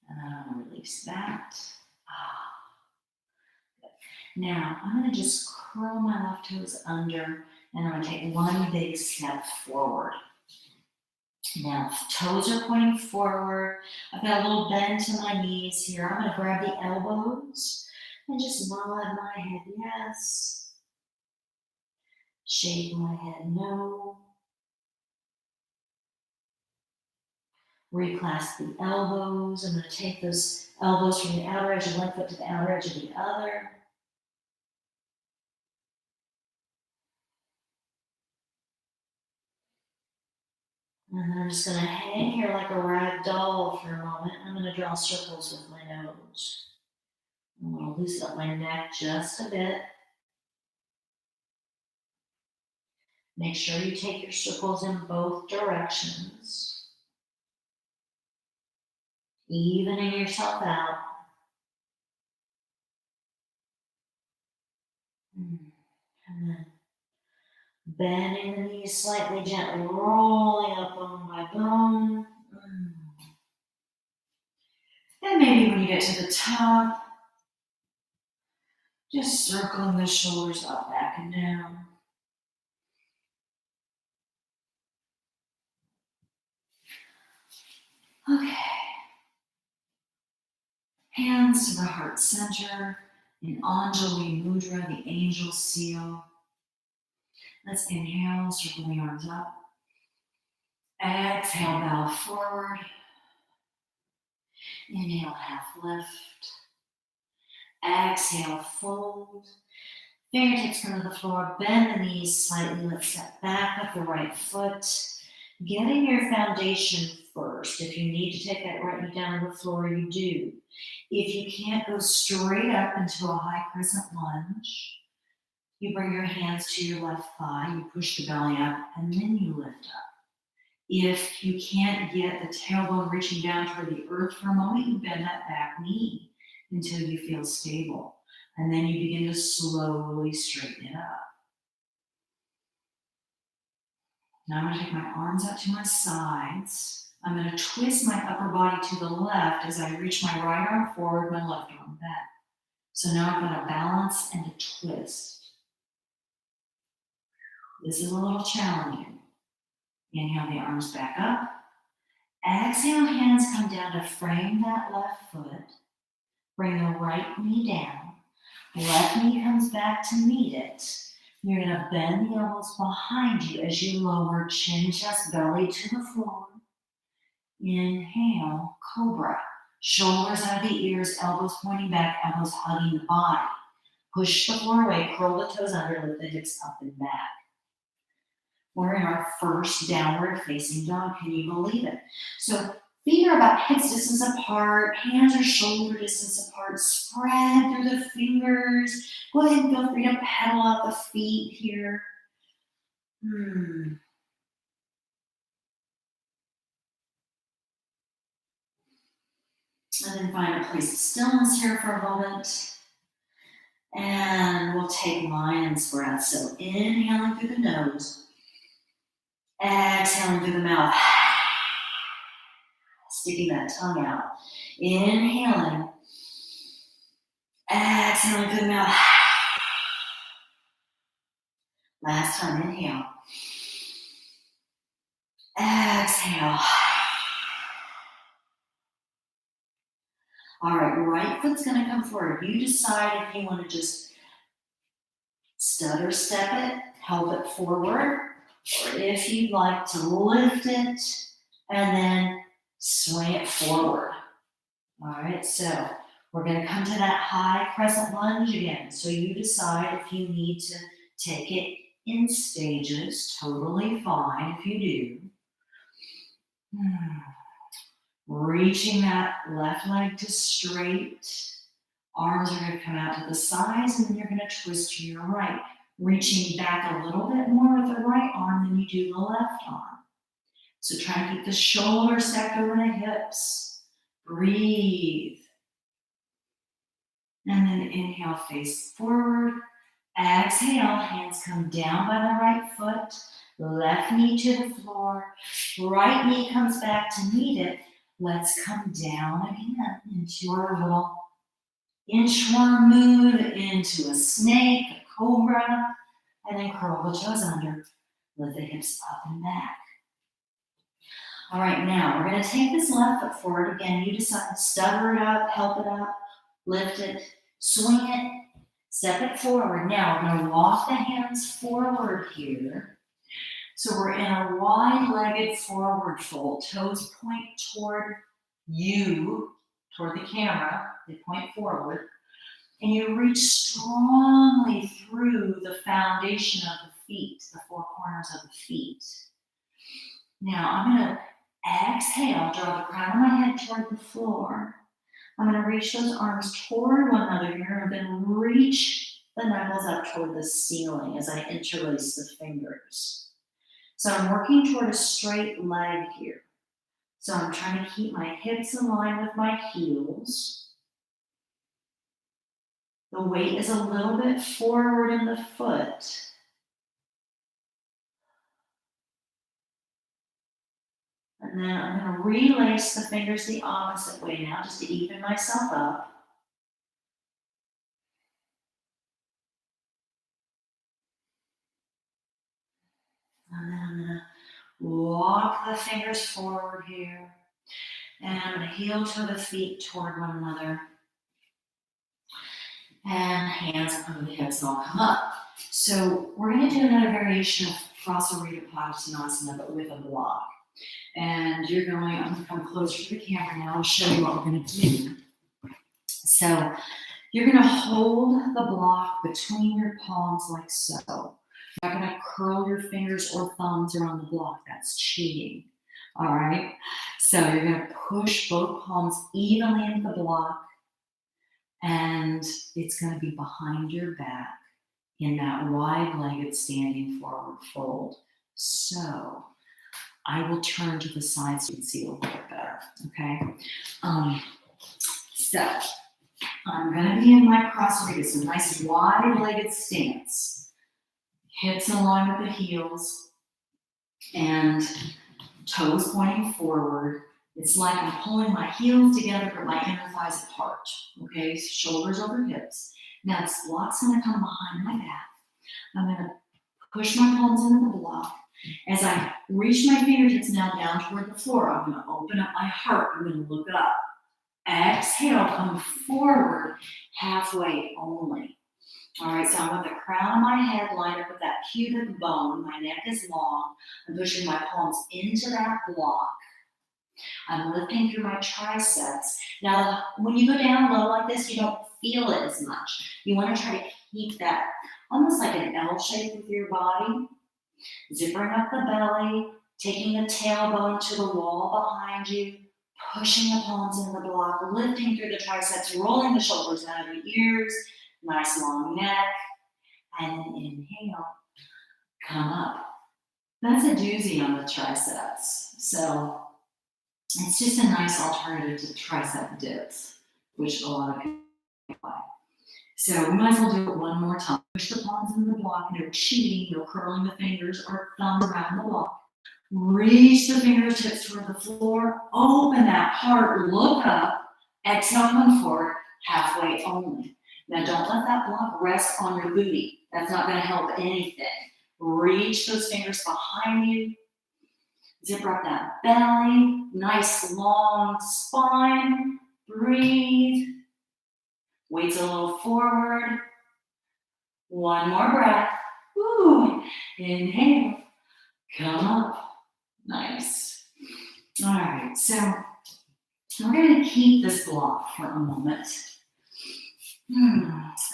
And then I'm going to release that. Good. Now I'm going to just curl my left toes under and I'm going to take one big step forward. Now, toes are pointing forward. I've got a little bend to my knees here. I'm going to grab the elbows and just nod my head yes. Shake my head no. Reclasp the elbows. I'm going to take those elbows from the outer edge of one foot to the outer edge of the other. And then I'm just going to hang here like a rag doll for a moment. I'm going to draw circles with my nose. I'm going to loosen up my neck just a bit. Make sure you take your circles in both directions. Evening yourself out. And then bending the knees slightly, gently rolling up bone by bone. And maybe when you get to the top, just circling the shoulders up, back, and down. Okay. Hands to the heart center in Anjali Mudra, the angel seal. Let's inhale, circle the arms up. Exhale, bow forward. Inhale, half lift. Exhale, fold. Fingertips come to the floor, bend the knees slightly. Let's step back up the right foot. Getting your foundation first. If you need to take that right knee down to the floor, you do. If you can't go straight up into a high crescent lunge, you bring your hands to your left thigh, you push the belly up, and then you lift up. If you can't get the tailbone reaching down toward the earth for a moment, you bend that back knee until you feel stable. And then you begin to slowly straighten it up. Now I'm going to take my arms out to my sides. I'm going to twist my upper body to the left as I reach my right arm forward, my left arm back. So now I've got a balance and a twist. This is a little challenging. Inhale the arms back up. Exhale, hands come down to frame that left foot. Bring the right knee down. Left knee comes back to meet it. You're gonna bend the elbows behind you as you lower chin, chest, belly to the floor. Inhale, cobra. Shoulders out of the ears, elbows pointing back, elbows hugging the body. Push the floor away, curl the toes under, lift the hips up and back. We're in our first downward facing dog. Can you believe it? So feet are about hips distance apart, hands are shoulder distance apart, spread through the fingers. Go ahead and feel free to pedal out the feet here. And then find a place of stillness here for a moment. And we'll take lion's breath. So inhaling through the nose, exhaling through the mouth, sticking that tongue out. Inhaling, exhaling through the mouth. Last time, inhale. Exhale. All right foot's gonna come forward. You decide if you wanna just stutter step it, help it forward, or if you'd like to lift it and then swing it forward. All right, so we're gonna come to that high crescent lunge again. So you decide if you need to take it in stages, totally fine if you do. Reaching that left leg to straight. Arms are going to come out to the sides, and then you're going to twist to your right. Reaching back a little bit more with the right arm than you do the left arm. So try and keep the shoulders stacked over the hips. Breathe. And then inhale, face forward. Exhale, hands come down by the right foot. Left knee to the floor. Right knee comes back to meet it. Let's come down again into our little inchworm move, into a snake, a cobra, and then curl the toes under. Lift the hips up and back. All right, now we're going to take this left foot forward. Again, you decide, stutter it up, help it up, lift it, swing it, step it forward. Now we're going to walk the hands forward here. So we're in a wide-legged forward fold. Toes point toward you, toward the camera. They point forward. And you reach strongly through the foundation of the feet, the four corners of the feet. Now I'm going to exhale, draw the crown of my head toward the floor. I'm going to reach those arms toward one another here and then reach the knuckles up toward the ceiling as I interlace the fingers. So I'm working toward a straight leg here. So I'm trying to keep my hips in line with my heels. The weight is a little bit forward in the foot. And then I'm going to relace the fingers the opposite way now, just to even myself up. And then I'm going to walk the fingers forward here. And I'm going to heel toe the feet toward one another. And hands up over the hips and all come up. So we're going to do another variation of Prasarita Padottanasana, but with a block. And I'm going to come closer to the camera now and show you what we're going to do. So you're going to hold the block between your palms like so. You're not going to curl your fingers or thumbs around the block. That's cheating. All right. So you're going to push both palms evenly into the block. And it's going to be behind your back in that wide-legged standing forward fold. So I will turn to the side so you can see a little bit better, okay? So I'm going to be in my Prasarita, so nice wide-legged stance. Hips in line with the heels and toes pointing forward. It's like I'm pulling my heels together, but my inner thighs apart, okay? Shoulders over hips. Now this block's gonna come behind my back. I'm gonna push my palms into the block. As I reach my fingertips now down toward the floor, I'm gonna open up my heart. I'm gonna look up. Exhale, come forward, halfway only. All right, so I'm with the crown of my head lined up with that pubic bone. My neck is long. I'm pushing my palms into that block. I'm lifting through my triceps. Now, when you go down low like this, you don't feel it as much. You want to try to keep that almost like an L shape with your body. Zippering up the belly, taking the tailbone to the wall behind you, pushing the palms in the block, lifting through the triceps, rolling the shoulders out of the ears, nice long neck, and then inhale, come up. That's a doozy on the triceps. So it's just a nice alternative to tricep dips, which a lot of people like. So we might as well do it one more time. Push the palms into the block, no cheating, no curling the fingers or thumbs around the block. Reach the fingertips toward the floor, open that heart, look up, exhale, come forward, halfway only. Now don't let that block rest on your booty. That's not gonna help anything. Reach those fingers behind you. Zipper up that belly, nice long spine. Breathe. Weights a little forward. One more breath. Woo. Inhale. Come up. Nice. All right, so we're going to keep this block for a moment.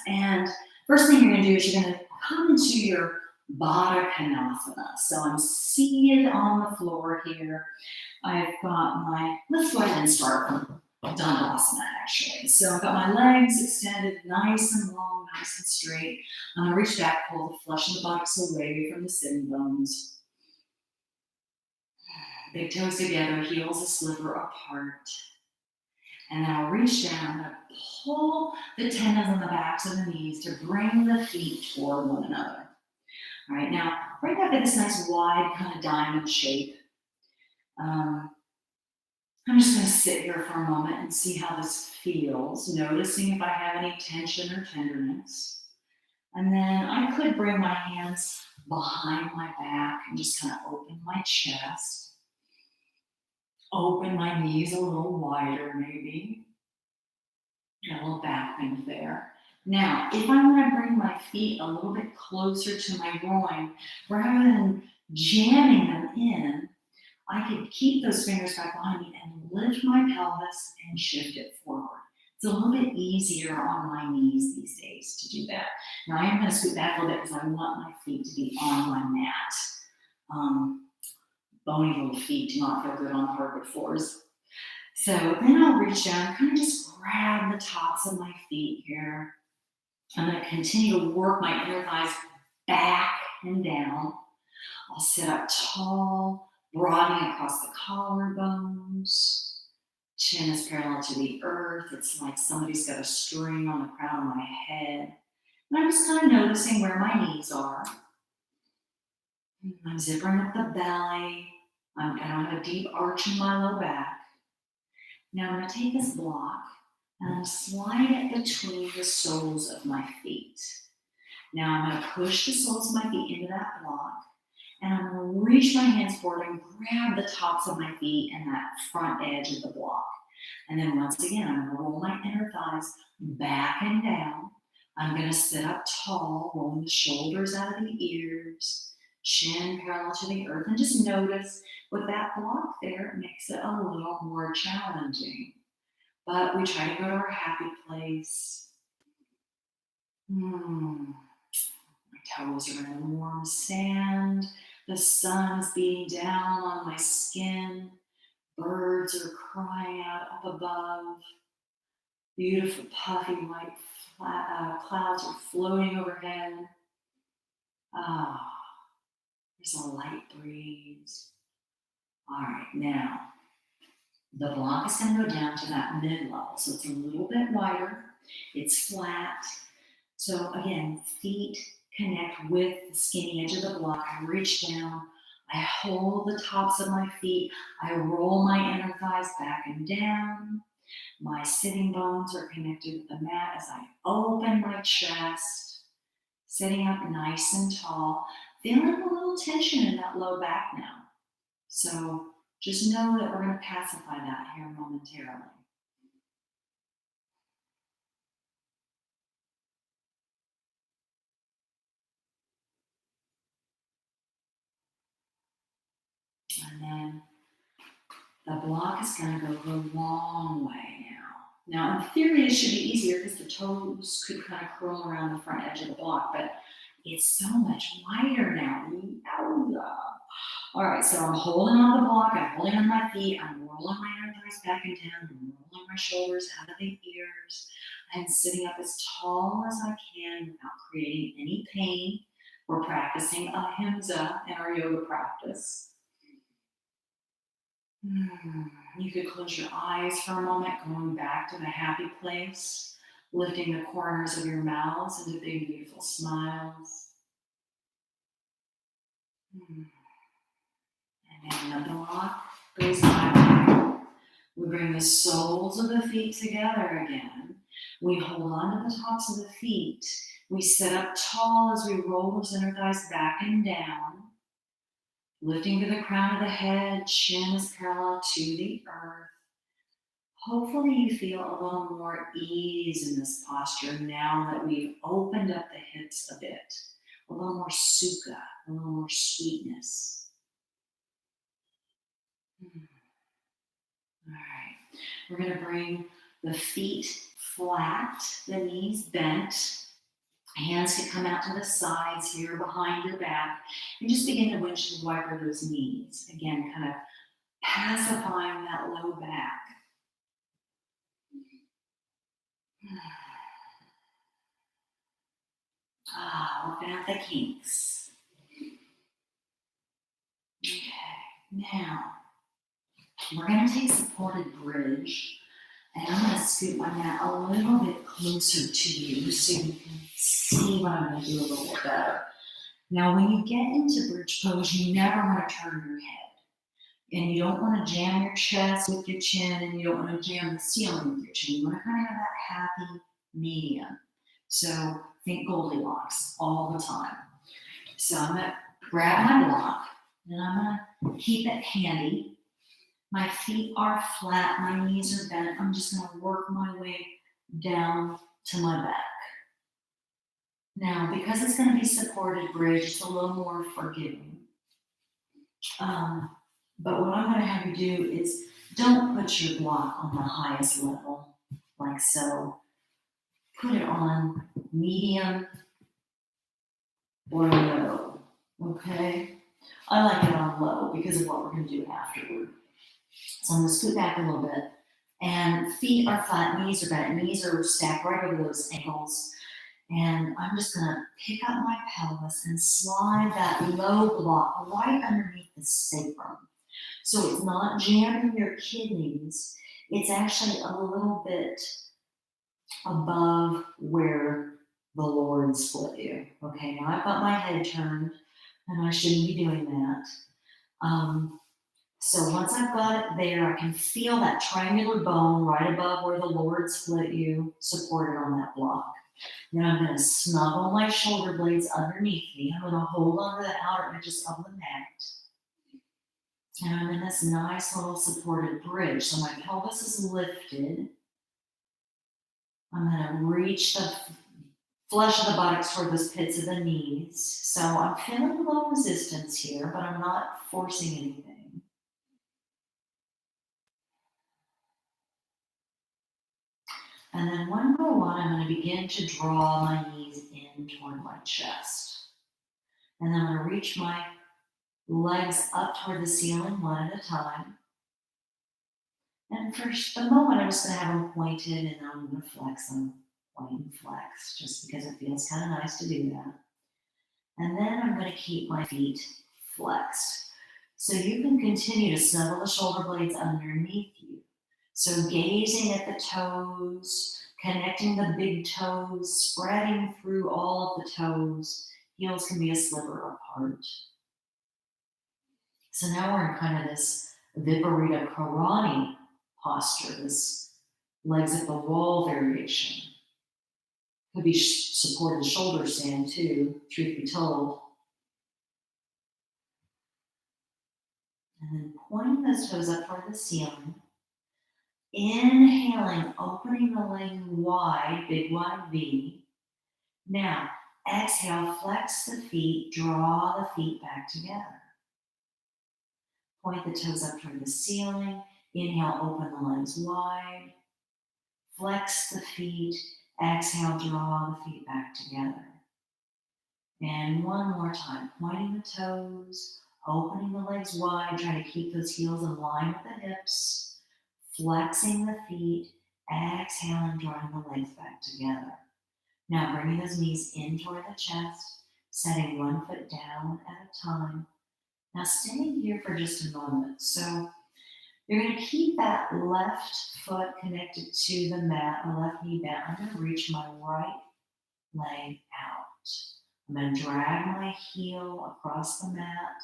And first thing you're going to do is you're going to come into your Baddha Konasana. So I'm seated on the floor here. I've got let's go ahead and start from Dandasana actually. So I've got my legs extended nice and long, nice and straight. I'm going to reach back, pull the flesh of the buttocks away from the sitting bones. Big toes together, heels a sliver apart. And then I'll reach down, I'm going to pull the tendons on the backs of the knees to bring the feet toward one another. All right, now right back at this nice wide kind of diamond shape. I'm just going to sit here for a moment and see how this feels, noticing if I have any tension or tenderness. And then I could bring my hands behind my back and just kind of open my chest. Open my knees a little wider, maybe. Got a little back bend there. Now, if I want to bring my feet a little bit closer to my groin, rather than jamming them in, I could keep those fingers back behind me and lift my pelvis and shift it forward. It's a little bit easier on my knees these days to do that. Now, I am going to scoot back a little bit because I want my feet to be on my mat. Bony little feet do not feel good on the hardwood floors. So then I'll reach down, kind of just grab the tops of my feet here. I'm going to continue to work my inner thighs back and down. I'll sit up tall, broadening across the collarbones. Chin is parallel to the earth. It's like somebody's got a string on the crown of my head. And I'm just kind of noticing where my knees are. I'm zippering up the belly. I don't have a deep arch in my low back. Now I'm going to take this block and I'm slide it between the soles of my feet. Now I'm going to push the soles of my feet into that block and I'm going to reach my hands forward and grab the tops of my feet and that front edge of the block. And then once again, I'm going to roll my inner thighs back and down. I'm going to sit up tall, rolling the shoulders out of the ears, chin parallel to the earth, and just notice with that block there, it makes it a little more challenging. But we try to go to our happy place. My toes are in the warm sand. The sun is beating down on my skin. Birds are crying out up above. Beautiful puffy white clouds are floating overhead. There's a light breeze. All right, now the block is going to go down to that mid-level. So it's a little bit wider. It's flat. So again, feet connect with the skinny edge of the block. I reach down. I hold the tops of my feet. I roll my inner thighs back and down. My sitting bones are connected with the mat as I open my chest, sitting up nice and tall, feeling a little tension in that low back now. So just know that we're going to pacify that here momentarily. And then the block is going to go the long way now. Now, in theory, it should be easier because the toes could kind of curl around the front edge of the block, but it's so much wider now. All right, so I'm holding on the block, I'm holding on my feet, I'm rolling my inner thighs back and down, I'm rolling my shoulders out of the ears. I'm sitting up as tall as I can without creating any pain. We're practicing ahimsa in our yoga practice. You could close your eyes for a moment, going back to the happy place, lifting the corners of your mouths into big, beautiful smiles. And then the block goes back. We bring the soles of the feet together again. We hold on to the tops of the feet. We sit up tall as we roll those inner thighs back and down. Lifting to the crown of the head, chin is parallel to the earth. Hopefully you feel a little more ease in this posture now that we've opened up the hips a bit. A little more sukha, a little more sweetness. All right, we're going to bring the feet flat, the knees bent. Hands can come out to the sides here behind your back and just begin to windshield wiper those knees. Again, kind of pacifying that low back. Working out the kinks. Okay, now we're going to take supported bridge, and I'm going to scoot my mat a little bit closer to you so you can see what I'm going to do a little bit better. Now, when you get into bridge pose, you never want to turn your head. And you don't want to jam your chest with your chin, and you don't want to jam the ceiling with your chin. You want to kind of have that happy medium. So think Goldilocks all the time. So I'm going to grab my block, and I'm going to keep it handy. My feet are flat, my knees are bent. I'm just going to work my way down to my back. Now, because it's going to be supported bridge, it's a little more forgiving. But what I'm going to have you do is don't put your block on the highest level, like so. Put it on medium or low, okay? I like it on low because of what we're going to do afterward. So I'm going to scoot back a little bit. And feet are flat, knees are bent. Knees are stacked right over those ankles. And I'm just going to pick up my pelvis and slide that low block right underneath the sacrum. So it's not jamming your kidneys. It's actually a little bit above where the Lord split you. Okay, now I've got my head turned, and I shouldn't be doing that. So once I've got it there, I can feel that triangular bone right above where the Lord split you, supported on that block. Then I'm going to snuggle my shoulder blades underneath me. I'm going to hold on to the outer edges of the mat. And I'm in this nice little supported bridge. So my pelvis is lifted. I'm going to reach the flesh of the buttocks toward those pits of the knees. So I'm feeling a little resistance here, but I'm not forcing anything. And then one by one, I'm going to begin to draw my knees in toward my chest. And then I'm going to reach my legs up toward the ceiling one at a time. And for the moment, I'm just going to have them pointed, and I'm going to flex them, point and flex, just because it feels kind of nice to do that. And then I'm going to keep my feet flexed. So you can continue to snuggle the shoulder blades underneath you. So gazing at the toes, connecting the big toes, spreading through all of the toes. Heels can be a sliver apart. So now we're in kind of this Viparita Karani posture, this legs at the wall variation. Could be supported shoulder stand too, truth be told. And then pointing those toes up toward the ceiling. Inhaling, opening the leg wide, big wide V. Now, exhale, flex the feet, draw the feet back together. Point the toes up toward the ceiling. Inhale, open the legs wide. Flex the feet. Exhale, draw the feet back together. And one more time, pointing the toes, opening the legs wide, trying to keep those heels in line with the hips, flexing the feet, exhaling, drawing the legs back together. Now bringing those knees in toward the chest, setting one foot down at a time. Now staying here for just a moment. So you're going to keep that left foot connected to the mat, the left knee bent. I'm going to reach my right leg out. I'm going to drag my heel across the mat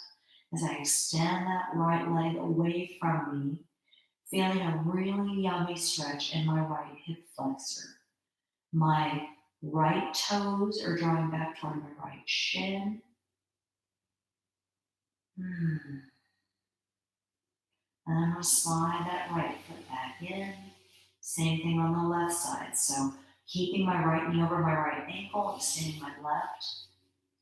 as I extend that right leg away from me, feeling a really yummy stretch in my right hip flexor. My right toes are drawing back toward my right shin. And I'm going to slide that right foot back in. Same thing on the left side. So keeping my right knee over my right ankle, extending my left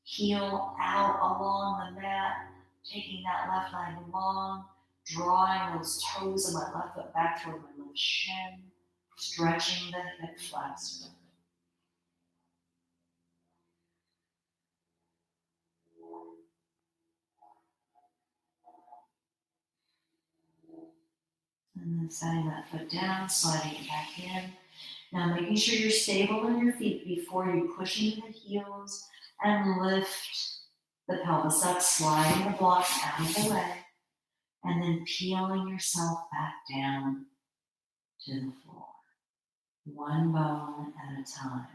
heel out along the mat, taking that left leg along, drawing those toes of my left foot back toward my left shin, stretching the hip flexor. And then setting that foot down, sliding it back in. Now making sure you're stable on your feet before you push into the heels and lift the pelvis up, sliding the blocks out of the way, and then peeling yourself back down to the floor. One bone at a time.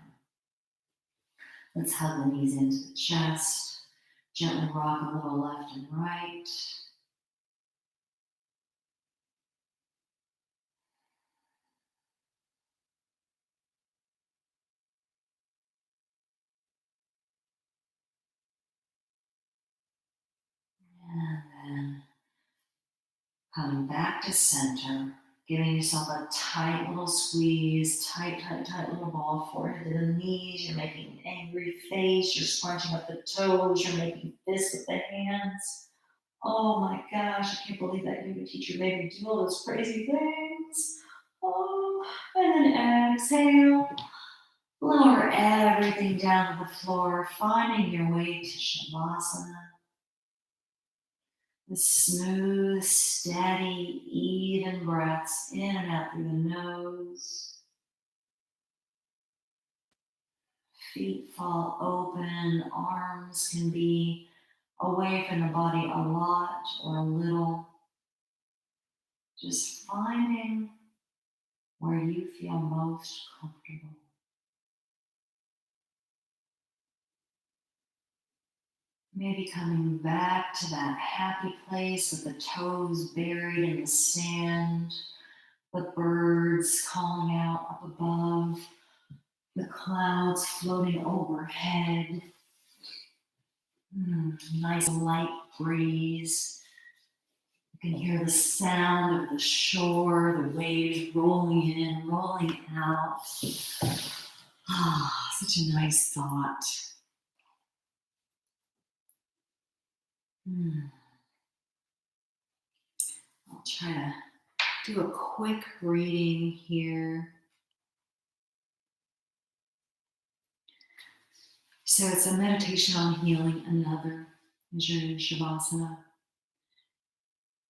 Let's hug the knees into the chest. Gently rock a little left and right. And then coming back to center, giving yourself a tight little squeeze, tight little ball, forehead to the knees. You're making an angry face. You're scrunching up the toes. You're making fists with the hands. Oh my gosh, I can't believe that yoga teacher made me do all those crazy things. Oh, and then exhale. Lower everything down to the floor, finding your way to Shavasana. The smooth, steady, even breaths in and out through the nose. Feet fall open, arms can be away from the body a lot or a little. Just finding where you feel most comfortable. Maybe coming back to that happy place with the toes buried in the sand, the birds calling out up above, the clouds floating overhead. Nice light breeze. You can hear the sound of the shore, the waves rolling in, rolling out. Ah, such a nice thought. I'll try to do a quick reading here. So it's a meditation on healing another as you're in Shavasana.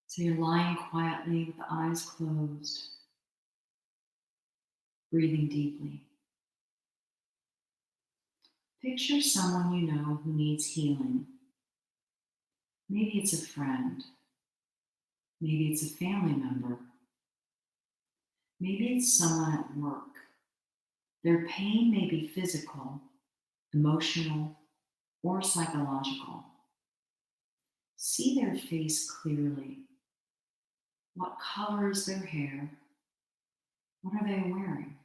So you're lying quietly with the eyes closed, breathing deeply. Picture someone you know who needs healing. Maybe it's a friend. Maybe it's a family member. Maybe it's someone at work. Their pain may be physical, emotional, or psychological. See their face clearly. What color is their hair? What are they wearing?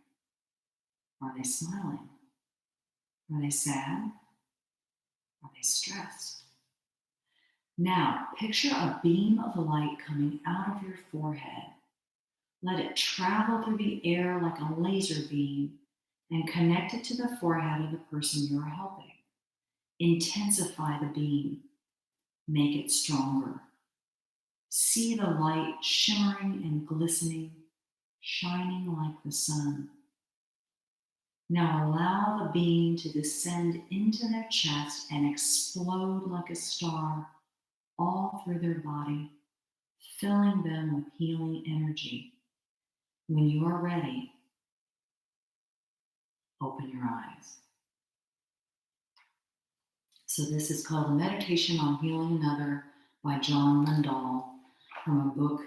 Are they smiling? Are they sad? Are they stressed? Now, picture a beam of light coming out of your forehead. Let it travel through the air like a laser beam and connect it to the forehead of the person you're helping. Intensify the beam. Make it stronger. See the light shimmering and glistening, shining like the sun. Now allow the beam to descend into their chest and explode like a star all through their body, filling them with healing energy. When you are ready, open your eyes. So this is called A Meditation on Healing Another by John Lindahl from a book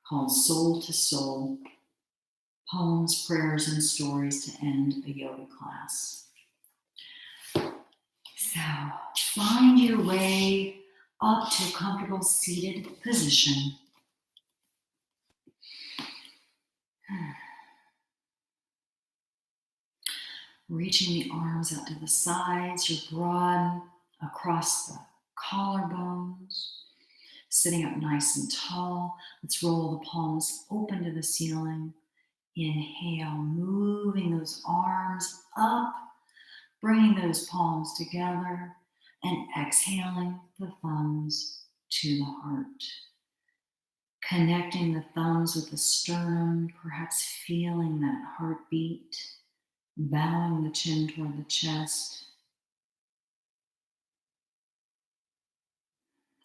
called Soul to Soul, Poems, Prayers, and Stories to End a Yoga Class. So find your way up to a comfortable seated position. Reaching the arms out to the sides, you're broad across the collarbones. Sitting up nice and tall. Let's roll the palms open to the ceiling. Inhale, moving those arms up, bringing those palms together, and exhaling the thumbs to the heart. Connecting the thumbs with the sternum, perhaps feeling that heartbeat, bowing the chin toward the chest.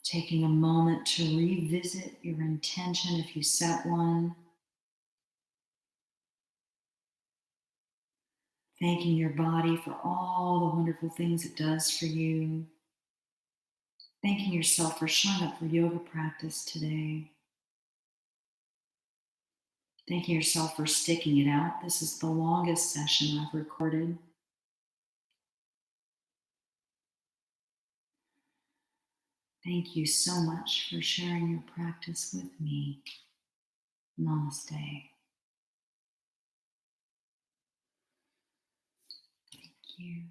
Taking a moment to revisit your intention if you set one. Thanking your body for all the wonderful things it does for you. Thanking yourself for showing up for yoga practice today. Thanking yourself for sticking it out. This is the longest session I've recorded. Thank you so much for sharing your practice with me. Namaste. Thank you.